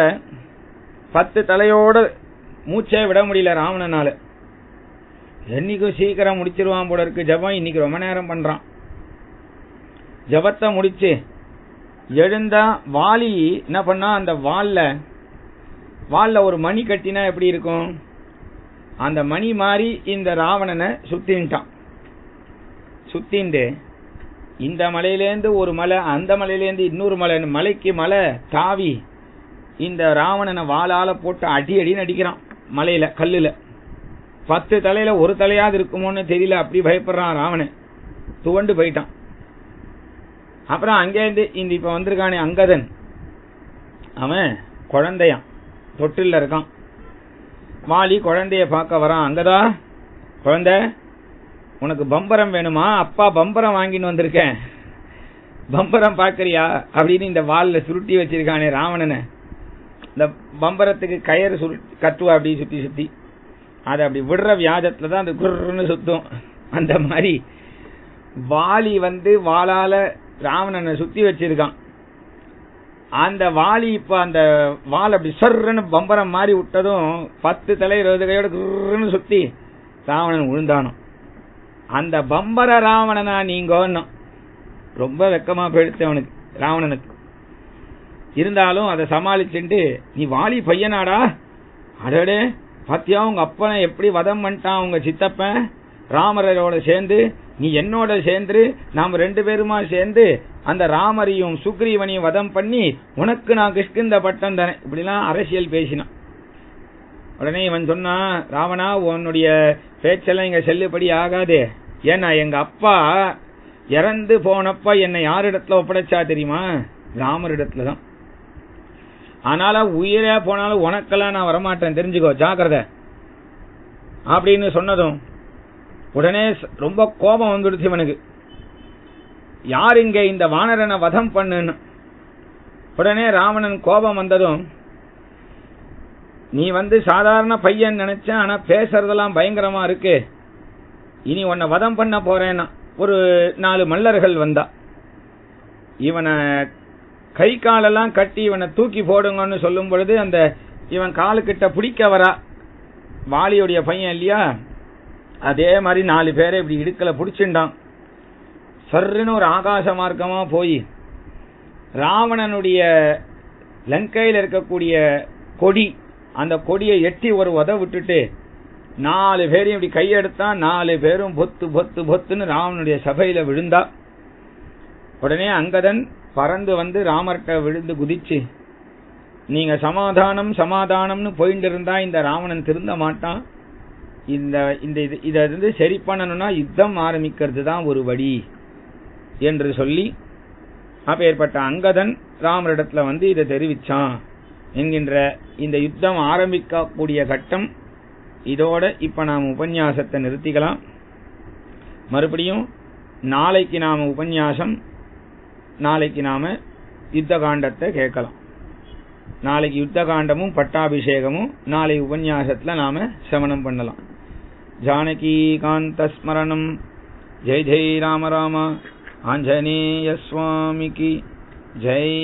10 தலையோட மூச்சே விட முடியல ராவணனால. என்னைக்கும் சீக்கிரம் முடிச்சிருவான் போல இருக்கு ஜபம், இன்னைக்கு ரொம்ப நேரம் பண்றான். ஜபத்தை முடிச்சு எழுந்தா வாலி என்ன பண்ணா, அந்த வால்ல ஒரு மணி கட்டினா எப்படி இருக்கும், அந்த மணி மாதிரி இந்த ராவணனை சுத்தின்ட்டான். சுத்திண்டு இந்த மலையிலேருந்து ஒரு மலை, அந்த மலையிலேருந்து இன்னொரு மலை, மலைக்கு மலை தாவி இந்த ராவணனை வாளால போட்டு அடின்னு அடிக்கிறான். மலையில கல்லுல 10 தலையில ஒரு தலையாவது இருக்குமோன்னு தெரியல, அப்படி பயப்படுறான் ராவணன். துவண்டு போயிட்டான். அப்புறம் அங்கேருந்து இந்த இப்ப வந்திருக்கானே அங்கதன், அவன் குழந்தையான், தொட்டில இருக்கான். வாலி குழந்தைய பார்க்க வரான். அங்கதா குழந்தை, உனக்கு பம்பரம் வேணுமா? அப்பா பம்பரம் வாங்கின்னு வந்திருக்கேன், பம்பரம் பாக்குறியா அப்படின்னு இந்த வால்ல சுருட்டி வச்சிருக்கானே ராவணனை. இந்த பம்பரத்துக்கு கயிறு கட்டுவா அப்படி சுத்தி சுத்தி, அதை அப்படி விடுற வியாஜத்துலதான் அந்த குர்ன்னு சுத்தும். அந்த மாதிரி வாலி வாளால ராவணனை சுத்தி வச்சிருக்கான். அந்த வாலி இப்ப அந்த வால் அப்படி சர்ன்னு பம்பரம் மாறி விட்டதும் 10 தலை 20 கையோட குர்ன்னு சுத்தி ராவணன் விழுந்தானோ. அந்த பம்பர ராவணனா நீங்க ரொம்ப வெக்கமா போயிடுச்சு அவனுக்கு, ராவணனுக்கு. இருந்தாலும் அதை சமாளிச்சுட்டு, நீ வாலி பையனாடா, அடடே பாத்தியா உங்க அப்பனை எப்படி வதம் பண்ணிட்டான் உங்க சித்தப்பன் ராமரோட சேர்ந்து, நீ என்னோட சேர்ந்து நாம 2 பேருமா சேர்ந்து அந்த ராமரையும் சுக்ரீவனையும் வதம் பண்ணி உனக்கு நான் கிஷ்கிந்த பட்டம் தானே, இப்படிலாம் அரசியல் பேசினான். உடனே இவன் சொன்னா, ராவணா உன்னுடைய பேச்செல்லாம் இங்க செல்லுபடி ஆகாது. ஏன்னா எங்க அப்பா இறந்து போனப்ப என்னை யாரிடத்துல ஒப்படைச்சா தெரியுமா? ராமரிடத்துலதான். ஆனால உயிரே போனாலும் உனக்கெல்லாம் நான் வரமாட்டேன், தெரிஞ்சுக்கோ, ஜாக்கிரதை அப்படின்னு சொன்னதும் உடனே ரொம்ப கோபம் வந்துடுச்சு இவனுக்கு. யார் இங்க இந்த வானரனை வதம் பண்ணுன்னு. உடனே ராவணன் கோபம் வந்ததும், நீ சாதாரண பையன் நினைச்சேன், ஆனா பேசுறதெல்லாம் பயங்கரமா இருக்கு, இனி உன்னை வதம் பண்ண போறேன்னா ஒரு 4 மல்லர்கள் வந்தா. இவனை கை காலெல்லாம் கட்டி இவனை தூக்கி போடுங்கன்னு சொல்லும் பொழுது அந்த இவன் காலுக்கிட்ட பிடிக்க வரா, வாலியுடைய பையன் இல்லையா, அதே மாதிரி 4 பேரை இப்படி இடுக்கல பிடிச்சுட்டான். சர்ன்னு ஒரு ஆகாச மார்க்கமா போய் ராவணனுடைய லங்கையில் இருக்கக்கூடிய கொடி, அந்த கொடியை எட்டி ஒரு உத விட்டுட்டு 4 பேரையும் இப்படி கையெடுத்தான். 4 பேரும் பொத்து பொத்து பொத்துன்னு ராவனுடைய சபையில விழுந்தா. உடனே அங்கதன் பறந்து ராமர்கிட்ட விழுந்து குதிச்சு, நீங்க சமாதானம் சமாதானம்னு போயிட்டு இருந்தா இந்த ராவணன் திருந்த மாட்டான், இதை சரி பண்ணணும்னா யுத்தம் ஆரம்பிக்கிறது தான் ஒரு வழி என்று சொல்லி, அப்பேற்பட்ட அங்கதன் ராமரிடத்துல இதை தெரிவிச்சான் என்கின்ற இந்த யுத்தம் ஆரம்பிக்கக்கூடிய கட்டம். இதோட இப்ப நாம் உபன்யாசத்தை நிறுத்திக்கலாம். மறுபடியும் நாளைக்கு நாம உபன்யாசம், நாளைக்கு நாம யுத்த காண்டத்தை கேட்கலாம். நாளைக்கு யுத்த காண்டமும் பட்டாபிஷேகமும் நாளை உபன்யாசத்துல நாம சிரவணம் பண்ணலாம். ஜானகி காந்த ஸ்மரணம். ஜெய் ஜெய் ராம ராம. ஆஞ்சநேய சுவாமிக்கு ஜெய்.